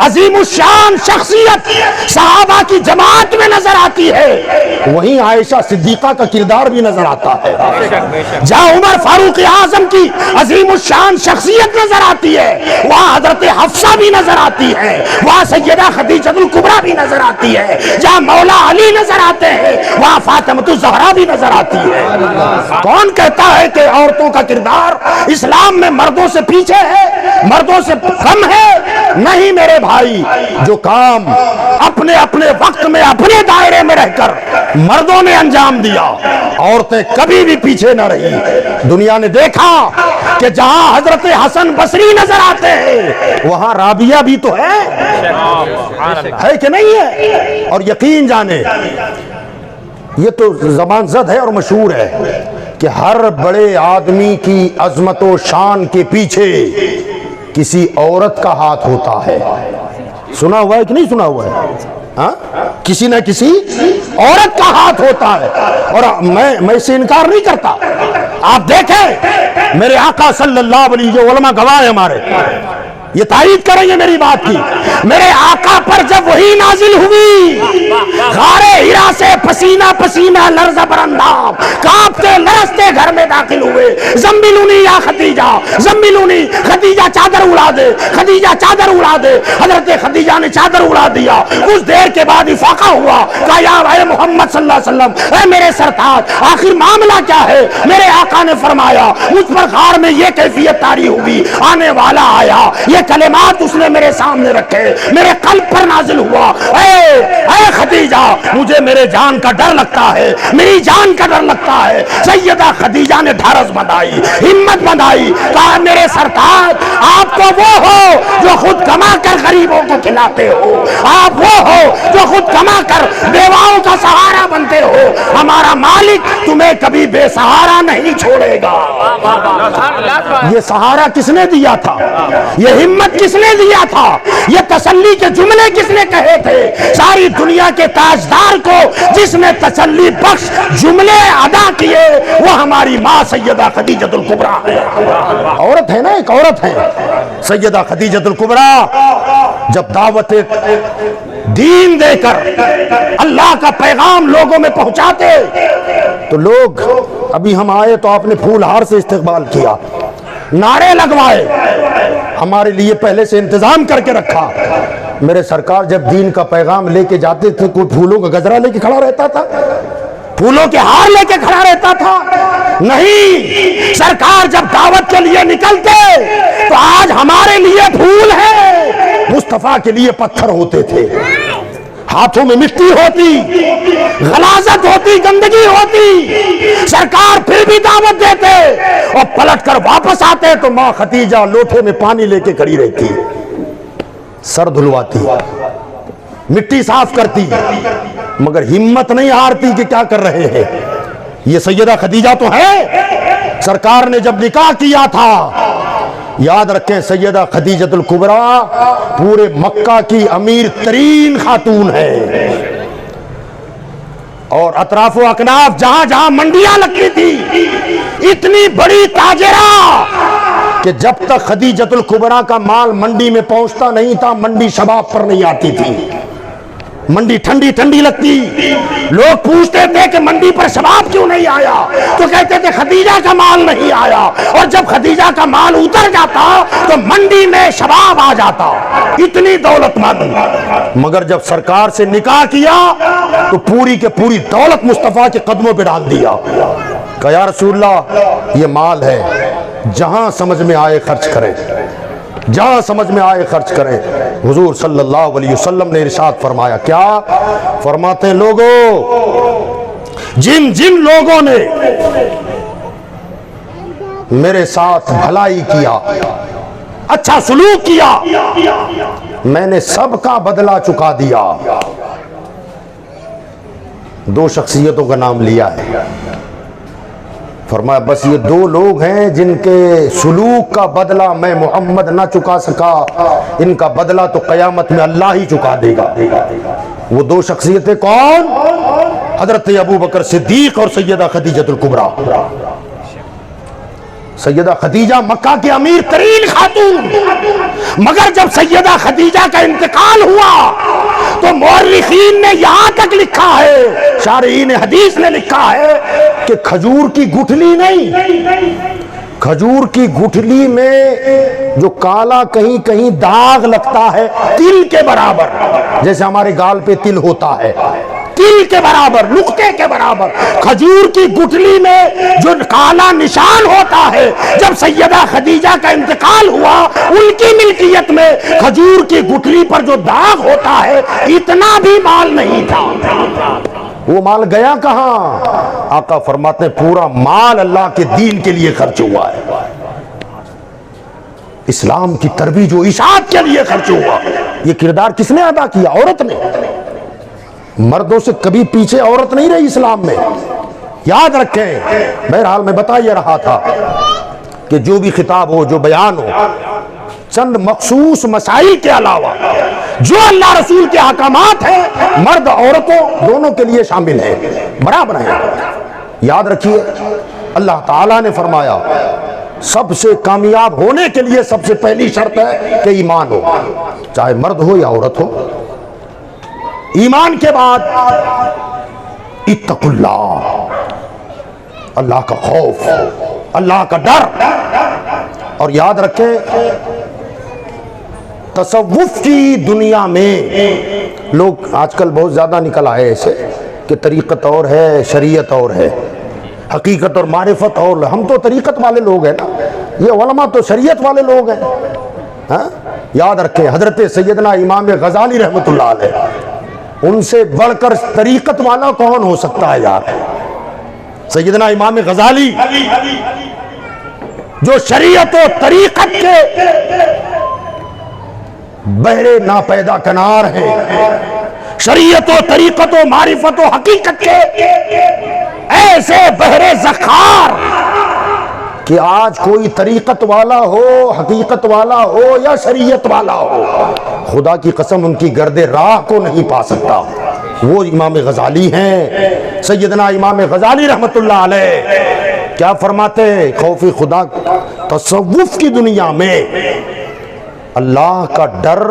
عظیم الشان شخصیت صحابہ کی جماعت میں نظر آتی ہے، وہیں عائشہ صدیقہ کا کردار بھی نظر آتا ہے. جہاں عمر فاروق اعظم کی عظیم الشان شخصیت نظر آتی ہے، وہاں حضرت حفصہ بھی نظر آتی ہے، وہاں سیدہ خدیجہ الکبریٰ بھی نظر آتی ہے. جہاں مولا علی نظر آتے ہیں، وہاں فاطمہ الزہرا بھی نظر آتی ہے. کون کہتا ہے کہ عورتوں کا کردار اسلام میں مردوں سے پیچھے ہے، مردوں سے کم ہے؟ نہیں میرے بھائی، جو کام اپنے اپنے وقت میں اپنے دائرے میں رہ کر مردوں نے انجام دیا، عورتیں کبھی بھی پیچھے نہ رہی. دنیا نے دیکھا کہ جہاں حضرت حسن بصری نظر آتے ہیں وہاں رابعہ بھی تو ہے کہ نہیں ہے؟ اور یقین جانے یہ تو زبان زد ہے اور مشہور ہے کہ ہر بڑے آدمی کی عظمت و شان کے پیچھے کسی عورت کا ہاتھ ہوتا ہے. سنا ہوا ہے کہ نہیں سنا ہوا ہے؟ ہاں، کسی نہ کسی عورت کا ہاتھ ہوتا ہے. اور میں اس سے انکار نہیں کرتا. آپ دیکھیں میرے آقا صلی اللہ علیہ وسلم، جو علماء گواہ ہیں ہمارے، یہ تائید کریں گے میری بات کی. میرے آقا پر جب وحی نازل ہوئی، غار ہرا سے پسینہ پسینہ لرز براندام کانپتے لرزتے گھر میں داخل ہوئے. زمبلونی یا خدیجہ، زمبلونی، خدیجہ چادر اڑا دے، خدیجہ چادر اڑا دے. حضرت خدیجہ نے چادر اڑا دیا. کچھ دیر کے بعد افاقہ ہوا. کہا یا اے محمد صلی اللہ علیہ وسلم، اے میرے سرتاج، آخر معاملہ کیا ہے؟ میرے آقا نے فرمایا مجھ پر غار میں یہ کیفیت طاری ہوئی، آنے والا آیا، یہ کلمات اس نے میرے سامنے رکھے، میرے قلب پر نازل ہوا، اے خدیجہ مجھے میرے جان کا ڈر لگتا ہے، میری جان کا ڈر لگتا ہے. سیدہ خدیجہ نے ڈھارس بندھائی، ہمت بندھائی. کہا میرے سرتاج، آپ تو وہ ہو جو خود کما کر غریبوں کو کھلاتے ہو، آپ وہ ہو جو خود کما کر بیواؤں کا سہارا بنتے ہو. ہمارا مالک تمہیں کبھی بے سہارا نہیں چھوڑے گا. یہ سہارا کس نے دیا تھا؟ یہ ہمت کس نے دیا تھا؟ یہ تسلی کے جملے کس نے کہے تھے؟ ساری دنیا کے تاجدار کو جس نے تسلی بخش جملے ادا کیے وہ ہماری ماں سیدہ خدیجہ الکبریٰ ہے. عورت ہے نا، ایک عورت ہے سیدہ خدیجہ الکبریٰ. جب دعوت دین دے کر اللہ کا پیغام لوگوں میں پہنچاتے تو لوگ، ابھی ہم آئے تو آپ نے پھول ہار سے استقبال کیا، نعرے لگوائے، ہمارے لیے پہلے سے انتظام کر کے رکھا. میرے سرکار جب دین کا پیغام لے کے جاتے تھے کوئی پھولوں کا گجرا لے کے کھڑا رہتا تھا؟ پھولوں کے ہار لے کے کھڑا رہتا تھا؟ نہیں. سرکار جب دعوت کے لیے نکلتے تو آج ہمارے لیے پھول ہے، مصطفیٰ کے لیے پتھر ہوتے تھے. ہاتھوں میں مٹی ہوتی، غلاظت ہوتی، گندگی ہوتی. سرکار پھر بھی دعوت دیتے اور پلٹ کر واپس آتے تو ماں خدیجہ لوٹے میں پانی لے کے کھڑی رہتی، سر دھلواتی. مٹی صاف کرتی مگر ہمت نہیں ہارتی کہ کیا کر رہے ہیں. یہ سیدہ خدیجہ تو ہے. سرکار نے جب نکاح کیا تھا، یاد رکھیں سیدہ خدیجۃ الکبریٰ پورے مکہ کی امیر ترین خاتون ہے، اور اطراف و اکناف جہاں جہاں منڈیاں لگتی تھی، اتنی بڑی تاجرہ کہ جب تک خدیجۃ الکبریٰ کا مال منڈی میں پہنچتا نہیں تھا منڈی شباب پر نہیں آتی تھی. منڈی ٹھنڈی ٹھنڈی لگتی. لوگ پوچھتے تھے کہ منڈی پر شباب کیوں نہیں آیا، تو کہتے تھے خدیجہ کا مال نہیں آیا. اور جب خدیجہ کا مال اتر جاتا تو منڈی میں شباب آ جاتا. اتنی دولت مند. مگر جب سرکار سے نکاح کیا تو پوری کے پوری دولت مصطفیٰ کے قدموں پہ ڈال دیا. کہا یا رسول اللہ یہ مال ہے، جہاں سمجھ میں آئے خرچ کریں، جہاں سمجھ میں آئے خرچ کریں. حضور صلی اللہ علیہ وسلم نے ارشاد فرمایا، کیا فرماتے ہیں، لوگوں جن جن لوگوں نے میرے ساتھ بھلائی کیا، اچھا سلوک کیا، میں نے سب کا بدلہ چکا دیا. دو شخصیتوں کا نام لیا ہے. فرمایا بس یہ دو لوگ ہیں جن کے سلوک کا بدلہ میں محمد نہ چکا سکا، ان کا بدلہ تو قیامت میں اللہ ہی چکا دے گا. وہ دو شخصیتیں کون؟ حضرت ابو بکر صدیق اور سیدہ خدیجۃ الکبریٰ. سیدہ خدیجہ مکہ کی امیر ترین خاتون، مگر جب سیدہ خدیجہ کا انتقال ہوا تو مورخین نے یہاں تک لکھا ہے، شارحین حدیث نے لکھا ہے کہ کھجور کی گٹھلی نہیں، کھجور کی گٹھلی میں جو کالا کہیں کہیں داغ لگتا ہے تل کے برابر، جیسے ہمارے گال پہ تل ہوتا ہے، تل کے برابر، نقطے کے برابر کھجور کی گٹھلی میں جو کالا نشان ہوتا ہے. جب سیدہ خدیجہ کا انتقال ہوا ان کی ملکیت میں کھجور کی گٹھلی پر جو داغ ہوتا ہے اتنا بھی مال نہیں تھا. وہ مال گیا کہاں؟ آقا فرماتے ہیں پورا مال اللہ کے دین کے لیے خرچ ہوا ہے، اسلام کی ترویج و اشاعت کے لیے خرچ ہوا. یہ کردار کس نے ادا کیا؟ عورت نے. مردوں سے کبھی پیچھے عورت نہیں رہی اسلام میں، یاد رکھیں. بہرحال میں بتا یہ رہا تھا کہ جو بھی خطاب ہو، جو بیان ہو، چند مخصوص مسائل کے علاوہ جو اللہ رسول کے احکامات ہیں مرد عورتوں دونوں کے لیے شامل ہیں، برابر ہیں. یاد رکھیے اللہ تعالیٰ نے فرمایا سب سے کامیاب ہونے کے لیے سب سے پہلی شرط ہے کہ ایمان ہو، چاہے مرد ہو یا عورت ہو. ایمان کے بعد اتقوا اللہ، اللہ کا خوف، اللہ کا ڈر. اور یاد رکھیں تصوف کی دنیا میں لوگ آج کل بہت زیادہ نکل آئے ایسے کہ طریقت اور ہے، شریعت اور ہے، حقیقت اور معرفت اور. ہم تو طریقت والے لوگ ہیں نا، یہ علماء تو شریعت والے لوگ ہیں. یاد رکھیں حضرت سیدنا امام غزالی رحمۃ اللہ علیہ، ان سے بڑھ کر طریقت والا کون ہو سکتا ہے یار؟ سیدنا امام غزالی جو شریعت و طریقت کے بہرے ناپیدا کنار ہیں، شریعت و طریقت و معرفت و حقیقت کے ایسے بہرے ذخار کہ آج کوئی طریقت والا ہو، حقیقت والا ہو یا شریعت والا ہو، خدا کی قسم ان کی گرد راہ کو نہیں پا سکتا. وہ امام غزالی ہیں. سیدنا امام غزالی رحمت اللہ علیہ کیا فرماتے ہیں؟ خوف خدا تصوف کی دنیا میں اللہ کا ڈر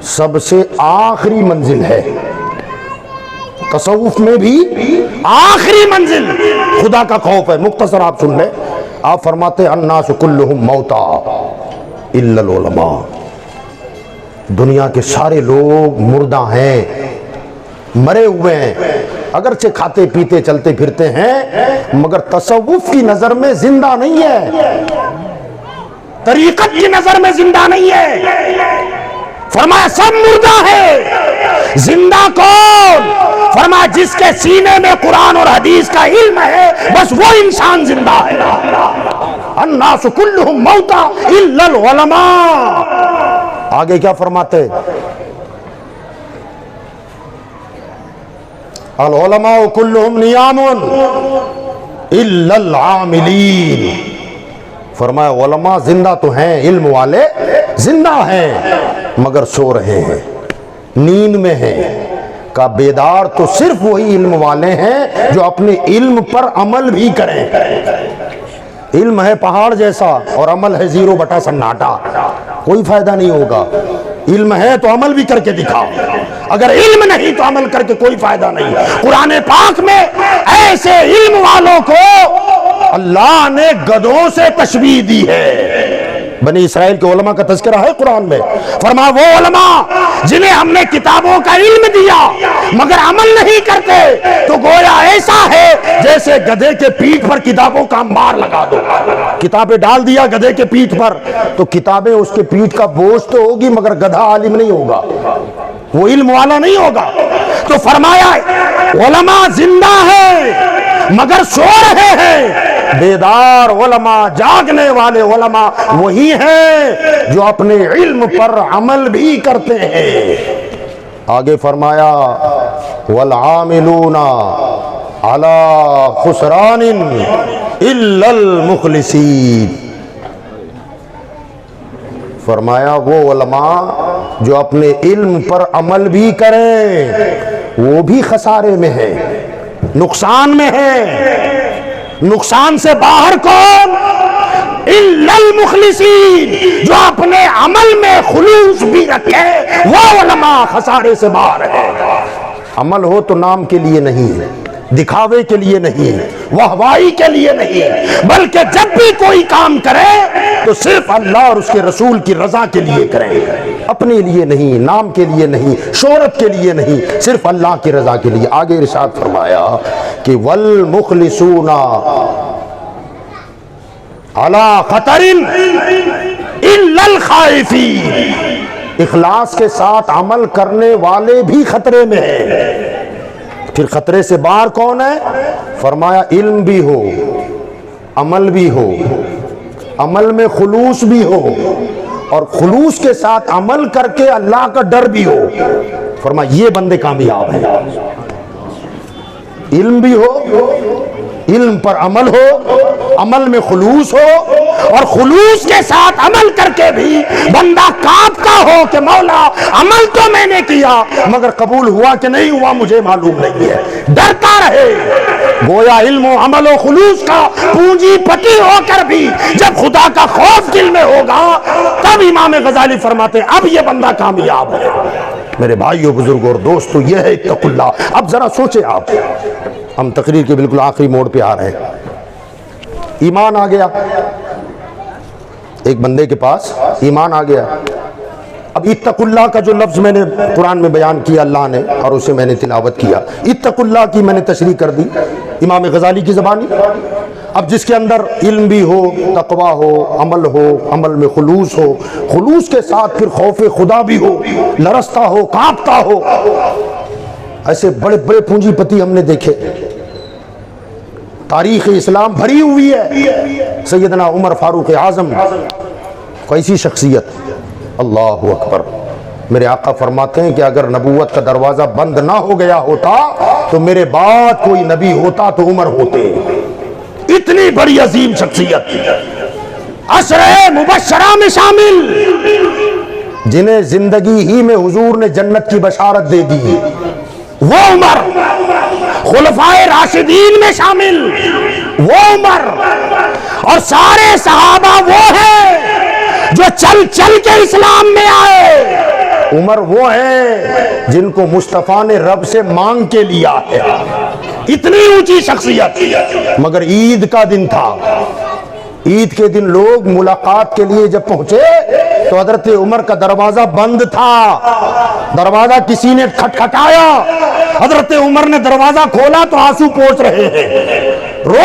سب سے آخری منزل ہے. تصوف میں بھی آخری منزل خدا کا خوف ہے. مختصر آپ سن لیں. آپ فرماتے ہیں الناس کلہم موتا الا العلماء، دنیا کے سارے لوگ مردہ ہیں، مرے ہوئے ہیں، اگرچہ کھاتے پیتے چلتے پھرتے ہیں مگر تصوف کی نظر میں زندہ نہیں ہے، طریقت کی نظر میں زندہ نہیں ہے. فرمایا سب مردہ ہے، زندہ کون؟ فرمایا جس کے سینے میں قرآن اور حدیث کا علم ہے بس وہ انسان زندہ ہے. الناس کلہم موتا الا العلماء. آگے کیا فرماتے؟ العلماء کلہم نیام الا العاملین. فرمایا علماء زندہ تو ہیں، علم والے زندہ ہیں مگر سو رہے ہیں، نیند میں ہیں. کا بیدار تو صرف وہی علم والے ہیں جو اپنے علم پر عمل بھی کریں. علم ہے پہاڑ جیسا اور عمل ہے 0/سناٹا، کوئی فائدہ نہیں ہوگا. علم ہے تو عمل بھی کر کے دکھاؤ، اگر علم نہیں تو عمل کر کے کوئی فائدہ نہیں. قرآن پاک میں ایسے علم والوں کو اللہ نے گدھوں سے تشبیہ دی ہے. بنی اسرائیل کے علماء کا تذکرہ ہے قرآن میں. فرمایا وہ علماء جنہیں ہم نے کتابوں کا علم دیا مگر عمل نہیں کرتے تو گویا ایسا ہے جیسے گدھے کے پیٹھ پر کتابوں کا انبار لگا دو. کتابیں ڈال دیا گدھے کے پیٹھ پر تو کتابیں اس کے پیٹھ کا بوجھ تو ہوگی مگر گدھا عالم نہیں ہوگا، وہ علم والا نہیں ہوگا. تو فرمایا علماء زندہ ہیں مگر سو رہے ہیں. بیدار علماء، جاگنے والے علماء وہی ہیں جو اپنے علم پر عمل بھی کرتے ہیں. آگے فرمایا والعاملون علی خسران الا المخلصین. فرمایا وہ علماء جو اپنے علم پر عمل بھی کریں وہ بھی خسارے میں ہیں، نقصان میں ہیں. نقصان سے باہر کون؟ الا المخلصین، جو اپنے عمل میں خلوص بھی رکھے وہ علماء خسارے سے باہر ہے. عمل ہو تو نام کے لیے نہیں، دکھاوے کے لیے نہیں، واہوائی کے لیے نہیں، بلکہ جب بھی کوئی کام کرے تو صرف اللہ اور اس کے رسول کی رضا کے لیے کریں، اپنے لیے نہیں، نام کے لیے نہیں، شہرت کے لیے نہیں، صرف اللہ کی رضا کے لیے. آگے ارشاد فرمایا کہ والمخلصون علی خطر الا الخائفین. اخلاص کے ساتھ عمل کرنے والے بھی خطرے میں ہیں. پھر خطرے سے باہر کون ہے؟ فرمایا علم بھی ہو، عمل بھی ہو، عمل میں خلوص بھی ہو اور خلوص کے ساتھ عمل کر کے اللہ کا ڈر بھی ہو. فرمایا یہ بندے کامیاب ہیں. علم بھی ہو، علم پر عمل ہو، عمل میں خلوص ہو اور خلوص کے ساتھ عمل کر کے بھی بندہ کانپتا ہو کہ مولا عمل تو میں نے کیا مگر قبول ہوا کہ نہیں ہوا مجھے معلوم نہیں ہے. ڈرتا رہے. گویا علم و عمل و خلوص کا پونجی پتی ہو کر بھی جب خدا کا خوف دل میں ہوگا تب امام غزالی فرماتے اب یہ بندہ کامیاب ہے. میرے بھائیو، بزرگوں اور دوستو، یہ ہے اتقوا اللہ. اب ذرا سوچیں آپ، ہم تقریر کے بالکل آخری موڑ پہ آ رہے ہیں. ایمان آ گیا، ایک بندے کے پاس ایمان آ گیا. اب اتقوا اللہ کا جو لفظ میں نے قرآن میں بیان کیا اللہ نے اور اسے میں نے تلاوت کیا، اتقوا اللہ کی میں نے تشریح کر دی امام غزالی کی زبانی. اب جس کے اندر علم بھی ہو، تقوی ہو، عمل میں خلوص ہو، خلوص کے ساتھ پھر خوف خدا بھی ہو، لرزتا ہو، کانپتا ہو. ایسے بڑے بڑے پونجی پتی ہم نے دیکھے. تاریخ اسلام بھری ہوئی ہے. سیدنا عمر فاروق اعظم کیسی شخصیت، اللہ اکبر. میرے آقا فرماتے ہیں کہ اگر نبوت کا دروازہ بند نہ ہو گیا ہوتا تو میرے بعد کوئی نبی ہوتا تو عمر ہوتے. اتنی بڑی عظیم شخصیت، عشرہ مبشرہ میں شامل، جنہیں زندگی ہی میں حضور نے جنت کی بشارت دے دی. وہ عمر. خلفائے راشدین میں شامل وہ عمر. اور سارے صحابہ وہ ہیں جو چل چل کے اسلام میں آئے. عمر وہ ہیں جن کو مصطفیٰ نے رب سے مانگ کے لیا ہے. اتنی اونچی شخصیت. مگر عید کا دن تھا. عید کے دن لوگ ملاقات کے لیے جب پہنچے تو حضرت عمر کا دروازہ بند تھا. دروازہ کسی نے کھٹکھٹایا. حضرت عمر نے دروازہ کھولا تو آنسو پوچھ رہے ہیں، رو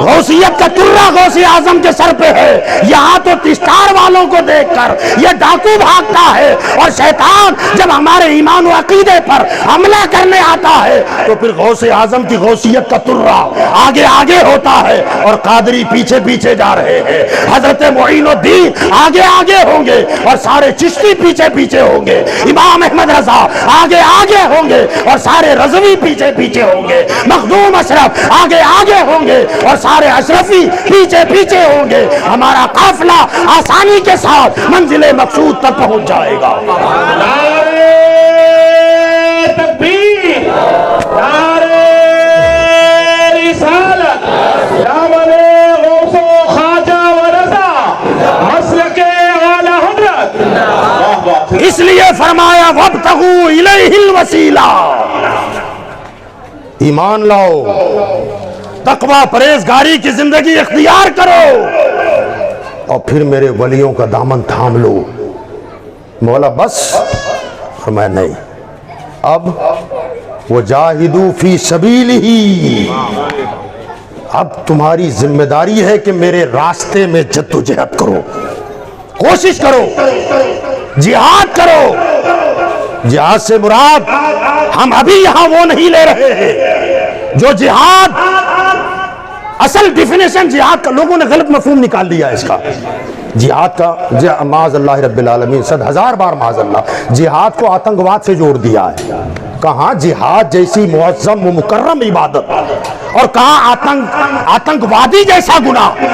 غوثیت کا ترہ غوث اعظم کے سر پہ ہے۔ یہاں تو اسٹار والوں کو دیکھ کر یہ ڈاکو بھاگتا ہے، اور شیطان جب ہمارے ایمان و عقیدے پر حملہ کرنے آتا ہے تو پھر غوث اعظم کی غوثیت کا ترہ آگے آگے ہوتا ہے، اور قادری پیچھے پیچھے جا رہے ہیں۔ حضرت معین الدین آگے آگے ہوں گے، اور سارے چشتی پیچھے پیچھے ہوں گے۔ امام احمد رضا آگے آگے ہوں گے، اور سارے رضوی پیچھے پیچھے ہوں گے۔ مخدوم اشرف آگے آگے ہوں گے، اور سارے اشرفی پیچھے پیچھے ہوں گے۔ ہمارا قافلہ آسانی کے ساتھ منزل مقصود تک پہنچ جائے گا۔ نعرے تکبیر، نعرے رسالت، دامن غوث و خواجہ و رضا، مسلک اعلی حضرت۔ واہ واہ۔ اس لیے فرمایا وابتغوا الیہ الوسیلہ، ایمان لاؤ، تقوی پرہیزگاری کی زندگی اختیار کرو، اور پھر میرے ولیوں کا دامن تھام لو۔ مولا بس؟ فرمایا نہیں، اب وجاہدوا فی سبیلہ، اب تمہاری ذمہ داری ہے کہ میرے راستے میں جدوجہد کرو، کوشش کرو، جہاد کرو۔ جہاد سے مراد ہم ابھی یہاں وہ نہیں لے رہے ہیں جو جہاد، اصل ڈیفینیشن جہاد کا لوگوں نے غلط مفہوم نکال دیا ہے اس کا۔ جہاد کا معاذ اللہ رب العالمین، 100,000 بار معاذ اللہ، جہاد کو آتنکواد سے جوڑ دیا ہے۔ کہاں جہاد جیسی معظم و مکرم عبادت، اور کہاں آتنکوادی جیسا گناہ،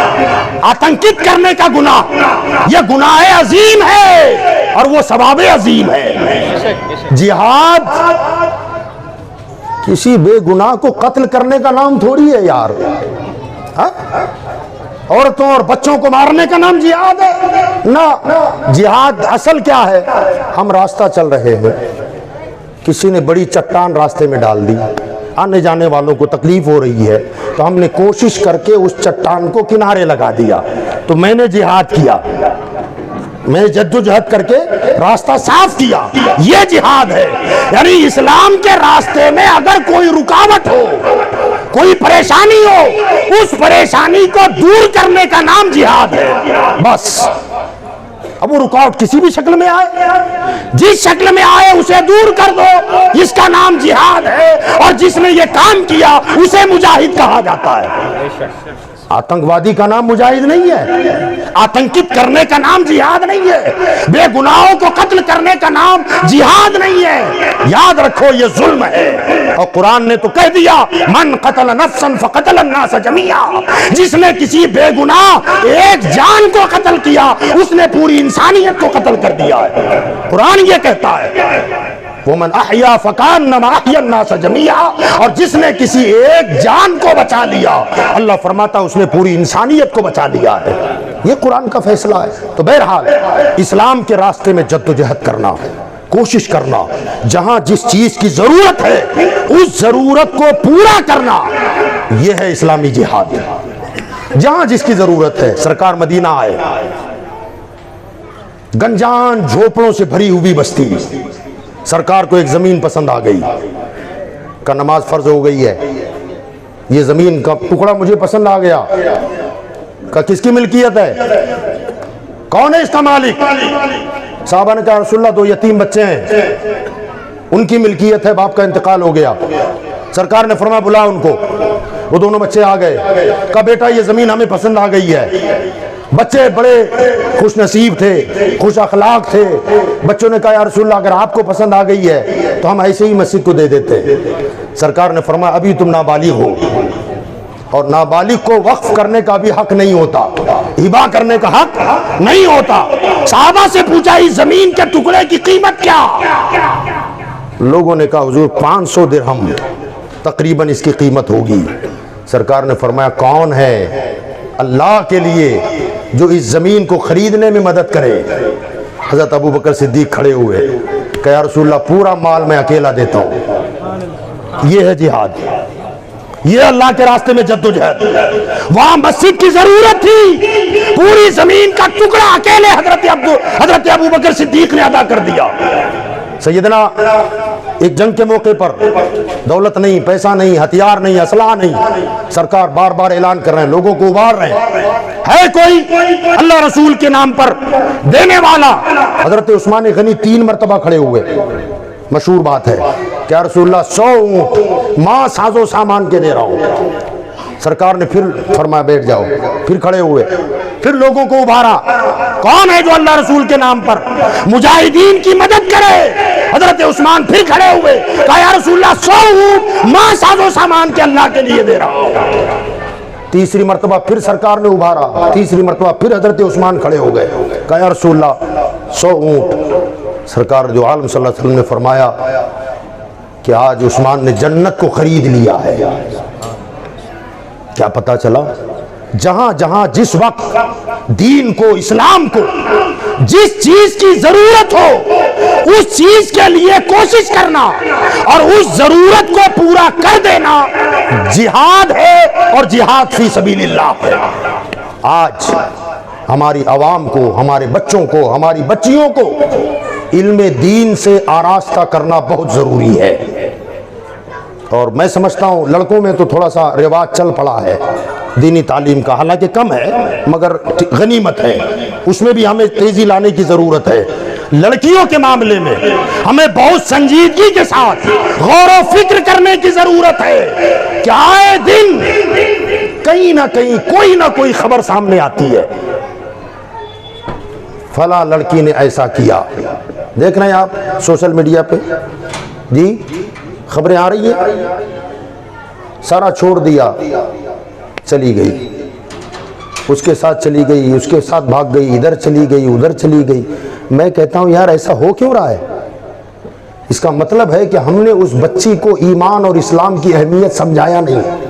آتنکت کرنے کا گناہ، یہ گناہ عظیم ہے اور وہ ثواب عظیم ہے۔ جہاد کسی بے گناہ کو قتل کرنے کا نام تھوڑی ہے یار، عورتوں اور بچوں کو مارنے کا نام جہاد ہے؟ نہ، جہاد اصل کیا ہے؟ ہم راستہ چل رہے ہیں، کسی نے بڑی چٹان راستے میں ڈال دی، آنے جانے والوں کو تکلیف ہو رہی ہے، تو ہم نے کوشش کر کے اس چٹان کو کنارے لگا دیا، تو میں نے جہاد کیا، میں نے جدوجہد کر کے راستہ صاف کیا، یہ جہاد ہے۔ یعنی اسلام کے راستے میں اگر کوئی رکاوٹ ہو، کوئی پریشانی ہو، اس پریشانی کو دور کرنے کا نام جہاد ہے، بس۔ اب وہ رکاوٹ کسی بھی شکل میں آئے، جس شکل میں آئے اسے دور کر دو، اس کا نام جہاد ہے، اور جس نے یہ کام کیا اسے مجاہد کہا جاتا ہے۔ آتنکوادی کا نام مجاہد نہیں ہے، آتنکت کرنے کا نام جہاد نہیں ہے، بے گناہوں کو قتل کرنے کا نام جہاد نہیں ہے۔ یاد رکھو یہ ظلم ہے، اور قرآن نے تو کہہ دیا من قتل نفسا فقتل الناس جميعا، جس نے کسی بے گناہ ایک جان کو قتل کیا اس نے پوری انسانیت کو قتل کر دیا ہے، قرآن یہ کہتا ہے۔ وَمَنْ أَحْيَا فَكَأَنَّمَا أَحْيَا النَّاسَ جَمِيعًا، اور جس نے کسی ایک جان کو بچا لیا، اللہ فرماتا اس نے پوری انسانیت کو بچا لیا ہے، یہ قرآن کا فیصلہ ہے۔ تو بہرحال اسلام کے راستے میں جدوجہد کرنا، کوشش کرنا، جہاں جس چیز کی ضرورت ہے اس ضرورت کو پورا کرنا، یہ ہے اسلامی جہاد۔ جہاں جس کی ضرورت ہے، سرکار مدینہ آئے، گنجان جھوپڑوں سے بھری ہوئی بستی، سرکار کو ایک زمین پسند آ گئی، کا نماز فرض ہو گئی ہے، یہ زمین کا ٹکڑا مجھے پسند آ گیا، کا کس کی ملکیت ہے، کون ہے اس کا مالک؟ صحابہ نے کہا رسول اللہ 2 یتیم بچے ہیں، ان کی ملکیت ہے، باپ کا انتقال ہو گیا۔ سرکار نے فرمایا بلا ان کو، وہ دونوں بچے آ گئے، کہا بیٹا یہ زمین ہمیں پسند آ گئی ہے۔ بچے بڑے خوش نصیب تھے، خوش اخلاق تھے، بچوں نے کہا یا رسول اللہ اگر آپ کو پسند آ گئی ہے تو ہم ایسے ہی مسجد کو دے دیتے۔ سرکار نے فرمایا ابھی تم نابالغ ہو، اور نابالغ کو وقف کرنے کا بھی حق نہیں ہوتا، ہبہ کرنے کا حق نہیں ہوتا۔ صحابہ سے پوچھا اس زمین کے ٹکڑے کی قیمت کیا؟ لوگوں نے کہا حضور 500 درہم تقریباً اس کی قیمت ہوگی۔ سرکار نے فرمایا کون ہے اللہ کے لیے جو اس زمین کو خریدنے میں مدد کرے؟ حضرت ابو بکر صدیق کھڑے ہوئے کہ یا رسول اللہ پورا مال میں اکیلا دیتا ہوں۔ یہ ہے جہاد، یہ اللہ کے راستے میں جدوجہد۔ وہاں مسجد کی ضرورت تھی، پوری زمین کا ٹکڑا اکیلے حضرت ابو بکر صدیق نے ادا کر دیا۔ سیدنا ایک جنگ کے موقع پر دولت نہیں، پیسہ نہیں، ہتھیار نہیں، اسلحہ نہیں، سرکار بار بار اعلان کر رہے ہیں، لوگوں کو ابھار رہے ہیں، ہے کوئی اللہ رسول کے نام پر دینے والا؟ حضرت عثمان غنی 3 مرتبہ کھڑے ہوئے، مشہور بات ہے کہ یا رسول اللہ 100 اونٹ ماں ساز و سامان کے دے رہا ہوں۔ سرکار نے پھر فرمایا بیٹھ جاؤ، پھر کھڑے ہوئے، پھر لوگوں کو ابھارا، کون ہے جو اللہ رسول کے نام پر مجاہدین کی مدد کرے؟ حضرت عثمان پھر کھڑے ہوئے، کہا یا رسول اللہ 100 اونٹ ماں ساز و سامان کے اللہ کے لیے دے رہا ہوں۔ تیسری مرتبہ پھر سرکار نے ابھارا، تیسری مرتبہ پھر حضرت عثمان کھڑے ہو گئے، کہا یا رسول اللہ 100 اونٹ۔ سرکار جو عالم صلی اللہ علیہ وسلم نے فرمایا کہ آج عثمان نے جنت کو خرید لیا ہے۔ کیا پتا چلا؟ جہاں جہاں جس وقت دین کو، اسلام کو جس چیز کی ضرورت ہو اس چیز کے لیے کوشش کرنا اور اس ضرورت کو پورا کر دینا جہاد ہے، اور جہاد فی سبیل اللہ ہے۔ آج ہماری عوام کو، ہمارے بچوں کو، ہماری بچیوں کو علم دین سے آراستہ کرنا بہت ضروری ہے، اور میں سمجھتا ہوں لڑکوں میں تو تھوڑا سا رواج چل پڑا ہے دینی تعلیم کا، حالانکہ کم ہے مگر غنیمت ہے، اس میں بھی ہمیں تیزی لانے کی ضرورت ہے۔ لڑکیوں کے معاملے میں ہمیں بہت سنجیدگی کے ساتھ غور و فکر کرنے کی ضرورت ہے کہ آئے دن کہیں نہ کہیں کوئی نہ کوئی خبر سامنے آتی ہے، فلاں لڑکی نے ایسا کیا، دیکھ رہے ہیں آپ سوشل میڈیا پہ، جی خبریں آ رہی ہیں، سارا چھوڑ دیا، چلی گئی، اس کے ساتھ چلی گئی، اس کے ساتھ بھاگ گئی، ادھر چلی گئی، ادھر چلی گئی۔ میں کہتا ہوں یار ایسا ہو کیوں رہا ہے؟ اس کا مطلب ہے کہ ہم نے اس بچی کو ایمان اور اسلام کی اہمیت سمجھایا نہیں۔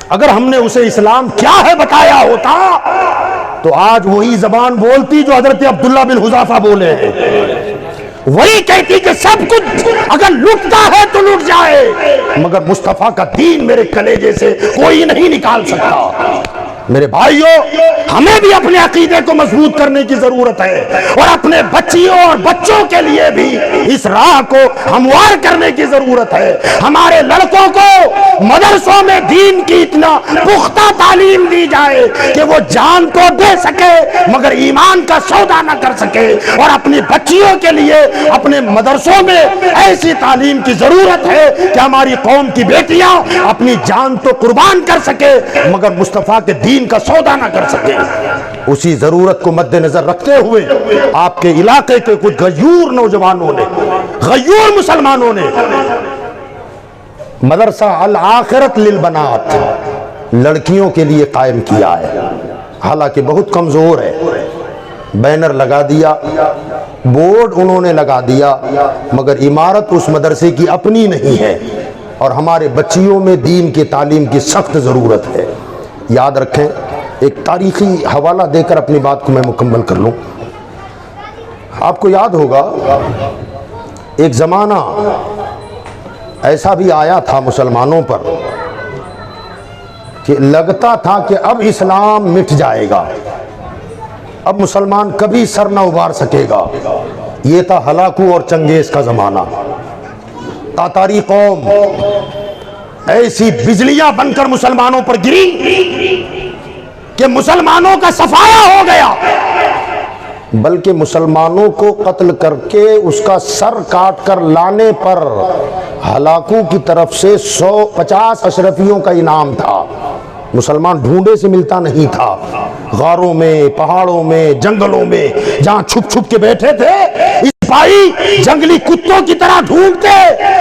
اگر ہم نے اسے اسلام کیا ہے بتایا ہوتا تو آج وہی زبان بولتی جو حضرت عبداللہ بن حذافہ بولے ہیں، وہی کہتی کہ سب کچھ اگر لٹتا ہے تو لٹ جائے، مگر مصطفیٰ کا دین میرے کلیجے سے کوئی نہیں نکال سکتا۔ میرے بھائیوں، ہمیں بھی اپنے عقیدے کو مضبوط کرنے کی ضرورت ہے، اور اپنے بچیوں اور بچوں کے لیے بھی اس راہ کو ہموار کرنے کی ضرورت ہے۔ ہمارے لڑکوں کو مدرسوں میں دین کی اتنا پختہ تعلیم دی جائے کہ وہ جان تو دے سکے مگر ایمان کا سودا نہ کر سکے، اور اپنی بچیوں کے لیے اپنے مدرسوں میں ایسی تعلیم کی ضرورت ہے کہ ہماری قوم کی بیٹیاں اپنی جان تو قربان کر سکے مگر مصطفیٰ کے دین کا سودا نہ کر سکے۔ اسی ضرورت کو مد نظر رکھتے ہوئے آپ کے علاقے کے کچھ غیور نوجوانوں نے، غیور مسلمانوں نے مدرسہ الآخرت للبنات لڑکیوں کے لیے قائم کیا ہے، حالانکہ بہت کمزور ہے۔ بینر لگا دیا، بورڈ انہوں نے لگا دیا، مگر عمارت اس مدرسے کی اپنی نہیں ہے، اور ہمارے بچیوں میں دین کی تعلیم کی سخت ضرورت ہے۔ یاد رکھیں، ایک تاریخی حوالہ دے کر اپنی بات کو میں مکمل کر لوں۔ آپ کو یاد ہوگا ایک زمانہ ایسا بھی آیا تھا مسلمانوں پر کہ لگتا تھا کہ اب اسلام مٹ جائے گا، اب مسلمان کبھی سر نہ ابھار سکے گا۔ یہ تھا ہلاکو اور چنگیز کا زمانہ۔ تاتاری قوم ایسی بجلیاں بن کر مسلمانوں پر گری کہ مسلمانوں کا صفایا ہو گیا، بلکہ مسلمانوں کو قتل کر کے اس کا سر کاٹ کر لانے پر ہلاکو کی طرف سے 150 اشرفیوں کا انعام تھا۔ مسلمان ڈھونڈے سے ملتا نہیں تھا، غاروں میں، پہاڑوں میں، جنگلوں میں جہاں چھپ چھپ کے بیٹھے تھے، سپاہی جنگلی کتوں کی طرح ڈھونڈتے،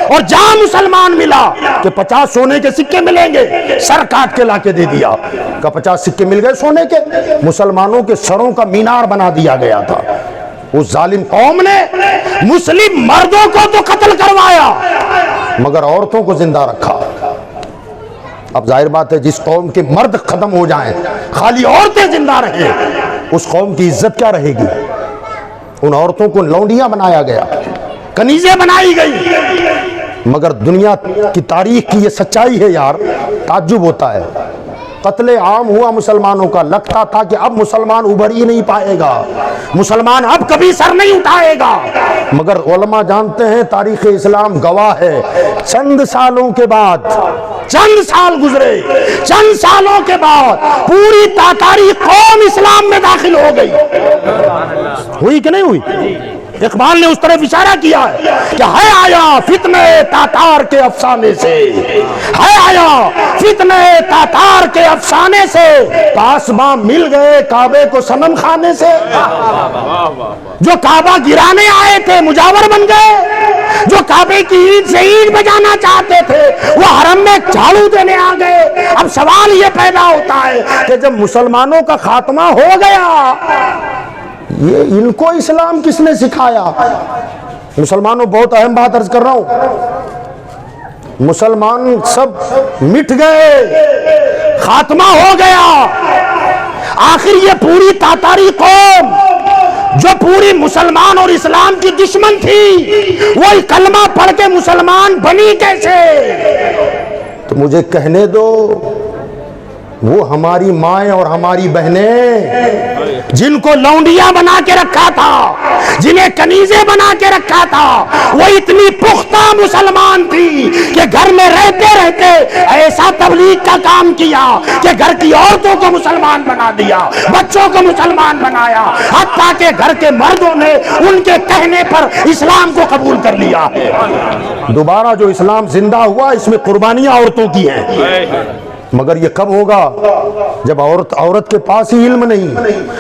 اور جہاں مسلمان ملا کہ 50 سونے کے سکے ملیں گے، سر کاٹ کے لا کے دے دیا۔ کہ 50 سکے مل گئے سونے کے، مسلمانوں کے سروں کا مینار بنا دیا گیا تھا۔ اس ظالم قوم نے مسلم مردوں کو تو قتل کروایا مگر عورتوں کو زندہ رکھا۔ اب ظاہر بات ہے جس قوم کے مرد ختم ہو جائیں، خالی عورتیں زندہ رہیں، اس قوم کی عزت کیا رہے گی؟ ان عورتوں کو لونڈیاں بنایا گیا، کنیزیں بنائی گئی، مگر دنیا کی تاریخ کی یہ سچائی ہے یار، تعجب ہوتا ہے۔ قتل عام ہوا مسلمانوں کا، لگتا تھا کہ اب مسلمان ابھر ہی نہیں پائے گا، مسلمان اب کبھی سر نہیں اٹھائے گا، مگر علماء جانتے ہیں، تاریخ اسلام گواہ ہے، چند سالوں کے بعد، چند سال گزرے، چند سالوں کے بعد پوری تاتاری قوم اسلام میں داخل ہو گئی۔ ہوئی کہ نہیں ہوئی؟ اقبال نے اس طرف اشارہ کیا ہے کہ ہے آیا فتنہ تاتار کے افسانے سے، ہے آیا فتنہ تاتار کے افسانے سے، پاسباں مل گئے کعبے کو صنم خانے سے، جو کعبہ گرانے آئے تھے مجاور بن گئے، جو کعبے کی عید سے عید بجانا چاہتے تھے وہ حرم میں جھاڑو دینے آ گئے۔ اب سوال یہ پیدا ہوتا ہے کہ جب مسلمانوں کا خاتمہ ہو گیا، یہ ان کو اسلام کس نے سکھایا؟ مسلمانوں، بہت اہم بات عرض کر رہا ہوں، مسلمان سب مٹ گئے، خاتمہ ہو گیا، آخر یہ پوری تاتاری قوم جو پوری مسلمان اور اسلام کی دشمن تھی، وہ کلمہ پڑھ کے مسلمان بنی کیسے؟ تو مجھے کہنے دو، وہ ہماری مائیں اور ہماری بہنیں جن کو لونڈیاں بنا کے رکھا تھا، جنہیں کنیزیں بنا کے رکھا تھا، وہ اتنی پختہ مسلمان تھی کہ گھر میں رہتے رہتے ایسا تبلیغ کا کام کیا کہ گھر کی عورتوں کو مسلمان بنا دیا، بچوں کو مسلمان بنایا، حتیٰ کہ گھر کے مردوں نے ان کے کہنے پر اسلام کو قبول کر لیا ہے۔ دوبارہ جو اسلام زندہ ہوا، اس میں قربانیاں عورتوں کی ہیں، مگر یہ کب ہوگا جب عورت کے پاس ہی علم نہیں،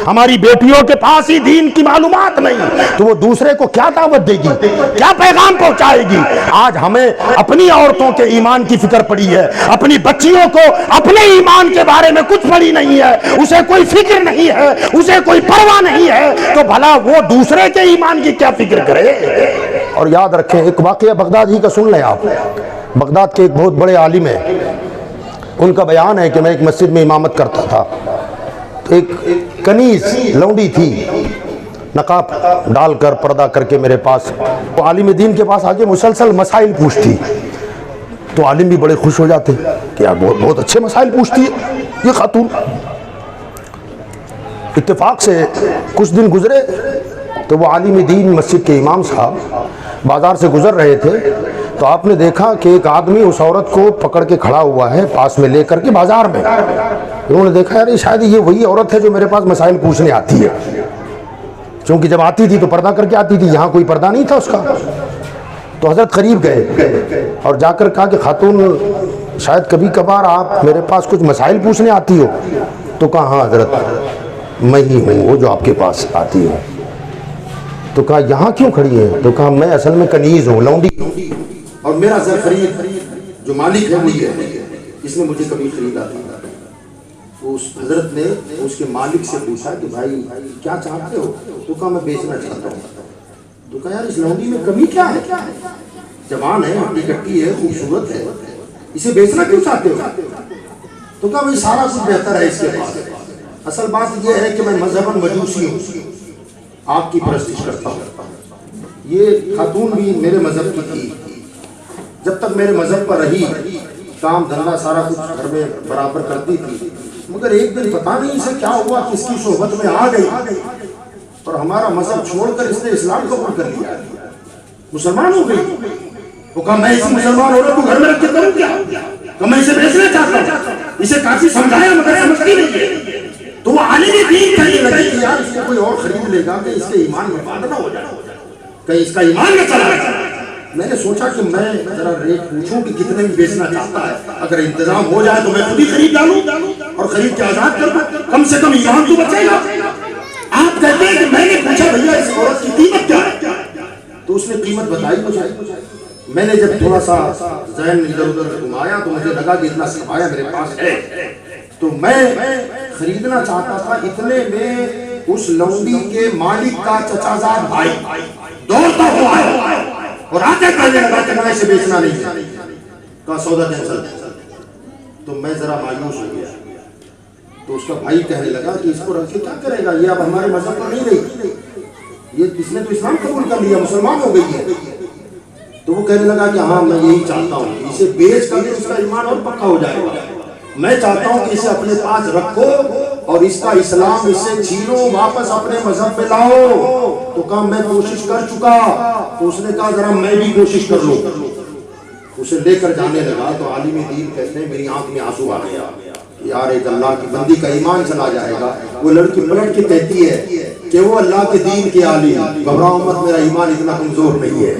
ہماری بیٹیوں کے پاس ہی دین کی معلومات نہیں، تو وہ دوسرے کو کیا دعوت دے گی، کیا پیغام پہنچائے گی؟ آج ہمیں اپنی عورتوں کے ایمان کی فکر پڑی ہے، اپنی بچیوں کو اپنے ایمان کے بارے میں کچھ پڑی نہیں ہے، اسے کوئی فکر نہیں ہے، اسے کوئی پرواہ نہیں ہے، تو بھلا وہ دوسرے کے ایمان کی کیا فکر کرے؟ اور یاد رکھیں، ایک واقعہ بغداد ہی کا سن لیں آپ، بغداد کے ایک بہت بڑے عالم ہیں، ان کا بیان ہے کہ میں ایک مسجد میں امامت کرتا تھا، تو ایک کنیز لونڈی تھی، نقاب ڈال کر پردہ کر کے میرے پاس، وہ عالم دین کے پاس آگے مسلسل مسائل پوچھتی، تو عالم بھی بڑے خوش ہو جاتے کہ یار بہت اچھے مسائل پوچھتی ہے یہ خاتون۔ اتفاق سے کچھ دن گزرے تو وہ عالم دین مسجد کے امام صاحب بازار سے گزر رہے تھے، تو آپ نے دیکھا کہ ایک آدمی اس عورت کو پکڑ کے کھڑا ہوا ہے پاس میں لے کر کے بازار میں، انہوں نے دیکھا یار شاید یہ وہی عورت ہے جو میرے پاس مسائل پوچھنے آتی ہے، چونکہ جب آتی تھی تو پردہ کر کے آتی تھی، یہاں کوئی پردہ نہیں تھا اس کا۔ تو حضرت قریب گئے اور جا کر کہا کہ خاتون شاید کبھی کبھار آپ میرے پاس کچھ مسائل پوچھنے آتی ہو؟ تو کہا ہاں حضرت میں ہی ہوں وہ جو آپ کے پاس آتی ہوں۔ تو کہا یہاں کیوں کھڑی ہے؟ تو کہا میں اصل میں کنیز ہوں، لونڈی، اور میرا زر خرید جو مالک ہے وہی ہے، اس نے مجھے کبھی خریدا تھا۔ اس حضرت نے اس کے مالک سے پوچھا کہ بھائی کیا چاہتے ہو؟ تو کہا میں بیچنا چاہتا ہوں۔ تو کہا یار اس لونڈی میں کمی کیا ہے؟ جوان ہے، ہڈی کٹی ہے، خوبصورت ہے، اسے بیچنا کیوں چاہتے ہو؟ تو کہا بھائی سارا کچھ بہتر ہے اس کے پاس، اصل بات یہ ہے کہ میں مذہباً مجوسی ہوں، آپ کی پرستش کرتا ہوں۔ یہ خاتون بھی میرے مذہب کی تھی، جب تک میرے مذہب پر رہی کام دھندا سارا کچھ گھر میں برابر کرتی تھی، مگر ایک دن پتہ نہیں اسے کیا ہوا، کس کی صحبت میں آ گئی اور ہمارا مذہب چھوڑ کر اس نے اسلام قبول کر لیا، مسلمان ہو گئی۔ وہ کہا میں اس مسلمان عورت کو گھر میں رکھ کے کروں کیا؟ کہ میں اسے بیچنا چاہتا ہوں، اسے کافی سمجھایا مگر سمجھتی نہیں۔ تو وہ عالم دین کہنے لگے کہ یار اس کو کوئی اور خرید لے گا کہ اس کے ایمان میں بات نہ ہو جائے، کہیں اس کا ایمان نہ چلا جائے۔ میں نے سوچا کہ میں ذرا ریٹ پوچھوں کہ کتنے میں بیچنا چاہتا ہے، اگر انتظام ہو جائے تو میں خود ہی خرید ڈالوں اور خرید کے آزاد کر دوں، کم سے کم ایمان تو بچے گا۔ آپ کہتے ہیں کہ میں نے پوچھا بھیا اس عورت کی قیمت کیا ہے؟ تو اس نے قیمت بتائی مجھے۔ میں نے جب تھوڑا سا ذہن ادھر ادھر گھمایا تو مجھے لگا کہ اتنا سرمایہ میرے پاس ہے، تو میں خریدنا چاہتا تھا۔ اتنے میں اس لونڈی کے مالک کا چچا زاد بھائی دوڑتا ہوا ہے اور آتے کہنے لگا کہ میں اسے بیچنا نہیں ہے، کہا سودا کینسل۔ تو میں ذرا مایوس ہو گیا، تو اس کا بھائی کہنے لگا کہ اس کو رکھ کے کیا کرے گا، یہ اب ہمارے مذہب پر نہیں رہی، یہ اس نے تو اسلام قبول کر لیا، مسلمان ہو گئی ہے۔ تو وہ کہنے لگا کہ ہاں میں یہی چاہتا ہوں، اسے بیچ کر اس کا ایمان اور پکا ہو جائے گا۔ میں چاہتا ہوں کہ اسے اپنے پاس رکھو اور اس کا اسلام اس سے چھینو، واپس اپنے مذہب میں لاؤ۔ تو کہا میں کوشش کر چکا۔ تو اس نے کہا ذرا میں بھی کوشش کر لوں۔ اسے لے کر جانے لگا تو عالم دین کہتے ہیں میری آنکھ میں آنسو آ گیا، یار ایک اللہ کی بندی کا ایمان چلا جائے گا۔ وہ لڑکی پلٹ کے کہتی ہے کہ وہ اللہ کے دین کے عالم، گھبراؤ مت، میرا ایمان اتنا کمزور نہیں ہے،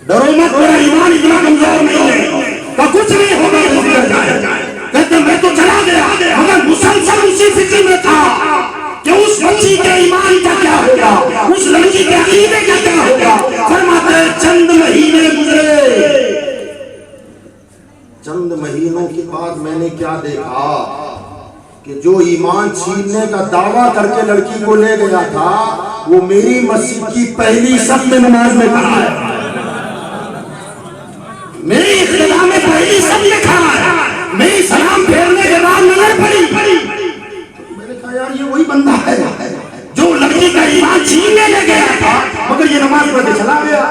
ڈرو مت، میرا ایمان اتنا کمزور نہیں ہے، تو کچھ نہیں ہوگا، گزر جائے۔ کہتے میں تو چلا گیا مگر مسلسل اسی فکر میں تھا کہ اس بچی کے ایمان کا کیا ہوگا، اس لڑکی کے عقیدے کا کیا ہوگا۔ فرماتے ہیں چند مہینے گزرے، چند مہینوں کے بعد میں نے کیا دیکھا کہ جو ایمان چھیننے کا دعویٰ کر کے لڑکی کو لے گیا تھا وہ میری مسجد کی پہلی صف میں نماز میں کھڑا ہے، میری اقتدا میں پہلی صف میں کھڑا ہے، میری سلام پھیرنے کے بعد نظر پڑی۔ میں نے کہا یار یہ وہی بندہ ہے جو لڑکی کا ایمان چھیننے لے گیا تھا مگر یہ نماز پڑھ کے چلا گیا۔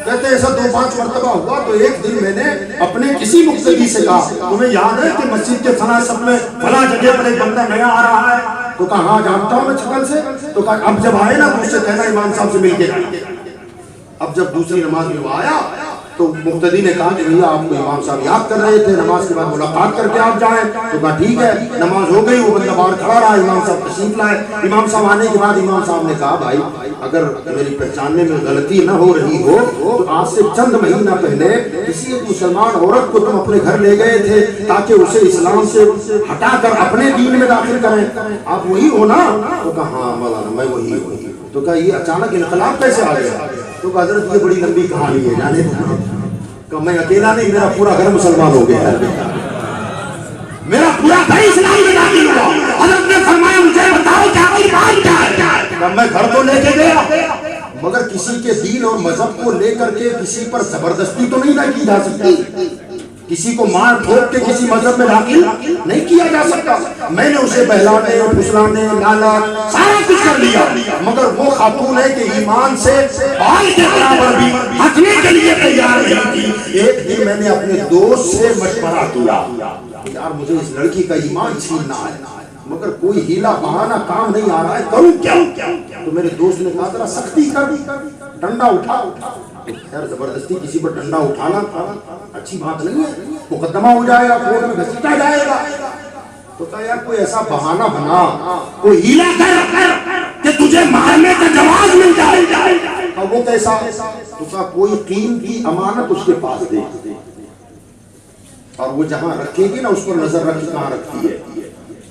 کہتے ایسا 2-5 مرتبہ ہوا تو ایک دن میں نے اپنے کسی مقتدی سے کہا تمہیں یاد ہے کہ مسجد کے فلاں صف میں فلاں جگہ پر ایک بندہ نیا آ رہا ہے؟ تو کہا ہاں جانتا ہوں میں شکل سے۔ تو کہا اب جب آئے نا تو اس سے کہنا امام صاحب سے مل کے جائیں۔ اب جب دوسری نماز میں وہ آیا تو مقتدی نے کہا کہ بھیا آپ کو امام صاحب یاد کر رہے تھے، نماز کے بعد ملاقات کر کے آپ جائیں۔ تو کہا ٹھیک ہے، نماز ہو گئی، وہ بندہ باہر کھڑا رہا، امام صاحب تشریف لائے۔ امام صاحب آنے کے بعد امام صاحب نے کہا بھائی اگر میری پہچاننے میں غلطی نہ ہو رہی ہو تو آج سے چند مہینہ پہلے کسی ایک مسلمان عورت کو تم اپنے گھر لے گئے تھے تاکہ اسے اسلام سے ہٹا کر اپنے دین میں داخل کریں، آپ وہی ہو نا؟ تو کہا ہاں مولانا میں وہی ہوں۔ تو کہا یہ اچانک انقلاب کیسے آ گیا؟ تو کہا حضرت یہ بڑی لمبی کہانی ہے، جانے کہ میں اکیلا نہیں، میرا پورا گھر مسلمان ہو گیا ہے، میرا پورا گھر اسلام میں داخل ہوا۔ حضرت نے فرمایا مجھے بتاؤ کیا ایمان کیا ہے؟ میں گھر تو لے کے گیا مگر کسی کے دین اور مذہب کو لے کر کے کسی پر زبردستی تو نہیں نہ کی جا سکتی، کسی کو مار ٹھوک کے کسی مذہب میں داخل نہیں کیا جا سکتا۔ میں نے اسے بہلانے پھسلانے لالا سارا کچھ کر لیا مگر وہ خاتون ہے کہ ایمان سے بال کے برابر بھی ہٹنے کے لیے تیار نہیں تھی۔ ایک دن میں نے اپنے دوست سے مشورہ کیا یار مجھے اس لڑکی کا ایمان چھیننا ہے مگر کوئی ہیلا بہانہ کام نہیں آ رہا ہے، کروں کیا؟ تو میرے دوست نے کہا ذرا سختی کر، ڈنڈا اٹھا۔ خیر زبردستی کسی پر ڈنڈا اٹھانا اچھی بات نہیں ہے، مقدمہ ہو جائے گا، کورٹ میں گھسیٹا جائے گا۔ تو کہا یار کوئی ایسا بہانہ بنا، کوئی ہیلا کر کہ تجھے مارنے کا جواز مل جائے۔ اور وہ کیسا؟ تو کہا کوئی قیمتی امانت اس کے پاس دے اور وہ جہاں رکھے گی نا اس پر نظر رکھ کہاں رکھتی ہے،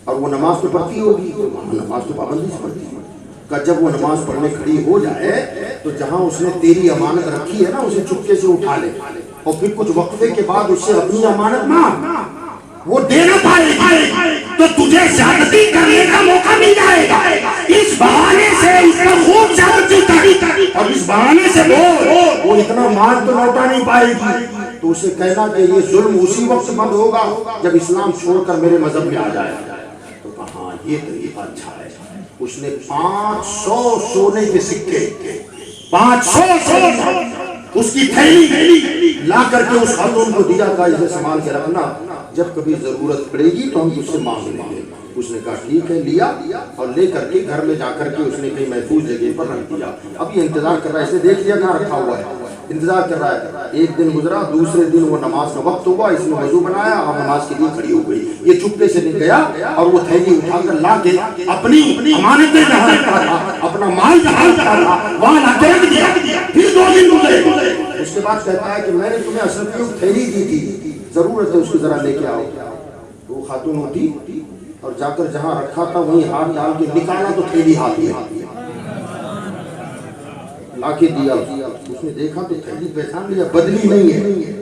اور وہ نماز تو پڑھتی ہوگی، نماز تو پابندی سے پڑھتی ہے۔ کہ جب وہ نماز پڑھنے کھڑی ہو جائے تو جہاں اس نے تیری امانت رکھی ہے نا اسے چپکے سے اٹھا لے اور پھر کچھ وقفے کے بعد اس سے اپنی امانت مانگ، وہ دے نہ پائے تو تجھے زیادتی کرنے کا موقع مل جائے گا۔ اس بہانے سے اس کا خوب زیادتی کری اور اس بہانے سے وہ اتنا مال تو لوٹا نہیں پائے گی، تو اسے کہنا کہ یہ ظلم اسی وقت بند ہوگا جب اسلام چھوڑ کر میرے مذہب میں آ جائے۔ تو کہا یہ طریقہ اچھا ہے۔ اس نے 500 سونے کے سکے، 500 اس کی تھیلی لا کر کے اس خاتون کو دیا، کہا اسے سنبھال کے رکھنا، جب کبھی ضرورت پڑے گی تو ہم اس سے مانگ لیں گے۔ اس نے کہا ٹھیک ہے، لیا اور لے کر کے گھر میں جا کر کے اس نے کہیں محفوظ جگہ پر رکھ دیا۔ اب یہ انتظار کر رہا ہے، اس نے دیکھ لیا کہاں رکھا ہوا ہے، انتظار کر رہا ہے۔ ایک دن گزرا، دوسرے دن وہ نماز کا وقت ہوا، اس نے وضو بنایا اور نماز کے لیے کھڑی ہو گئی۔ یہ چپکے سے نہیں گیا اور وہ تھیلی اٹھا کر لا کے اپنی امانتیں جہاں رکھا تھا، اپنا مال جہاں رکھا تھا وہاں لا کے رکھ دیا۔ پھر 2 دن گزرے، اس کے بعد کہتا ہے کہ میں نے تمہیں اصل میں تھیلی دی تھی، ضرورت ہے اس کو ذرا لے کے آؤ۔ وہ خاتون ہوتی اور جا کر جہاں رکھا تھا وہیں ہاتھ ڈال کے نکالا تو تھیلی ہاتھ میں لا کے دیا۔ اس نے دیکھا تو تھیلی پہچان لیا، بدلی نہیں ہے،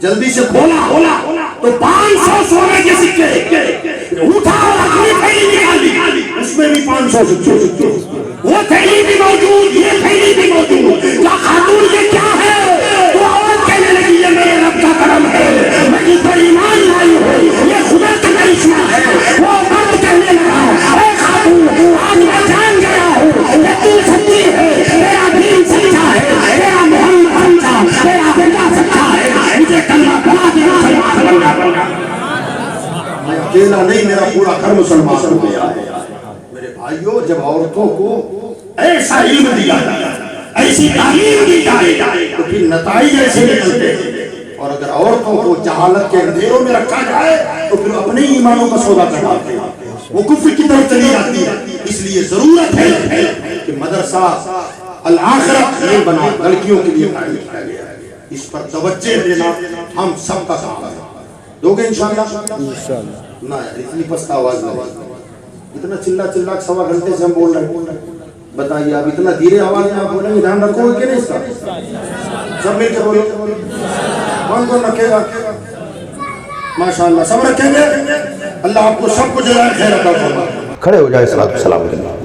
جلدی سے کھولا تو 500 سونے کے سکے اٹھا اور اپنی تھیلی نکالی، اس میں بھی 500 سکے، وہ تھیلی بھی موجود، یہ تھیلی بھی موجود۔ کیا خاتون یہ کیا ہے؟ وہ عورت کہنے لگی یہ میرے رب کا کرم ہے، میں اس پر ایمان لائی ہوں، یہ خدا کا کرشمہ ہے۔ وہ مرد کہنے لگا اے خاتون آج میں جان گیا ہوں کہ تو سچی ہے، تیرا دین سچا ہے، تیرا محمد سچا، تیرا بیٹا سچا ہے، مجھے کلمہ پڑھا دیا۔ تعلیم دی جائے، ایسی تعلیم دی جائے تو پھر نتائج ایسے نکلتے ہیں۔ اور اگر عورتوں کو جہالت کے اندھیروں میں رکھا جائے تو پھر اپنے ایمانوں کا سودا کر ڈالتے ہیں، وہ کفر کی طرف چلی جاتی ہے۔ اس لیے ضرورت ہے کہ مدرسہ الآخرت نہیں بنا، لڑکیوں کے لیے قائم کیا گیا ہے، اس پر توجہ دینا ہم سب کا کام ہے۔ دو گے انشاءاللہ؟ نہ اتنی پست آواز نہیں، اتنا چلا چلا 1.25 گھنٹے سے ہم بول رہے ہیں، بتائیے آپ اتنا دھیرے آواز میں آپ بولیں گے، دھیان رکھو گے کہ نہیں اس کا؟ سب مل کے بولو، کون کون رکھے گا؟ ماشاءاللہ سب رکھیں گے۔ اللہ آپ کو سب کو جزائے خیر عطا فرمائے۔ کھڑے ہو جائے، صلاۃ و سلام علیہ۔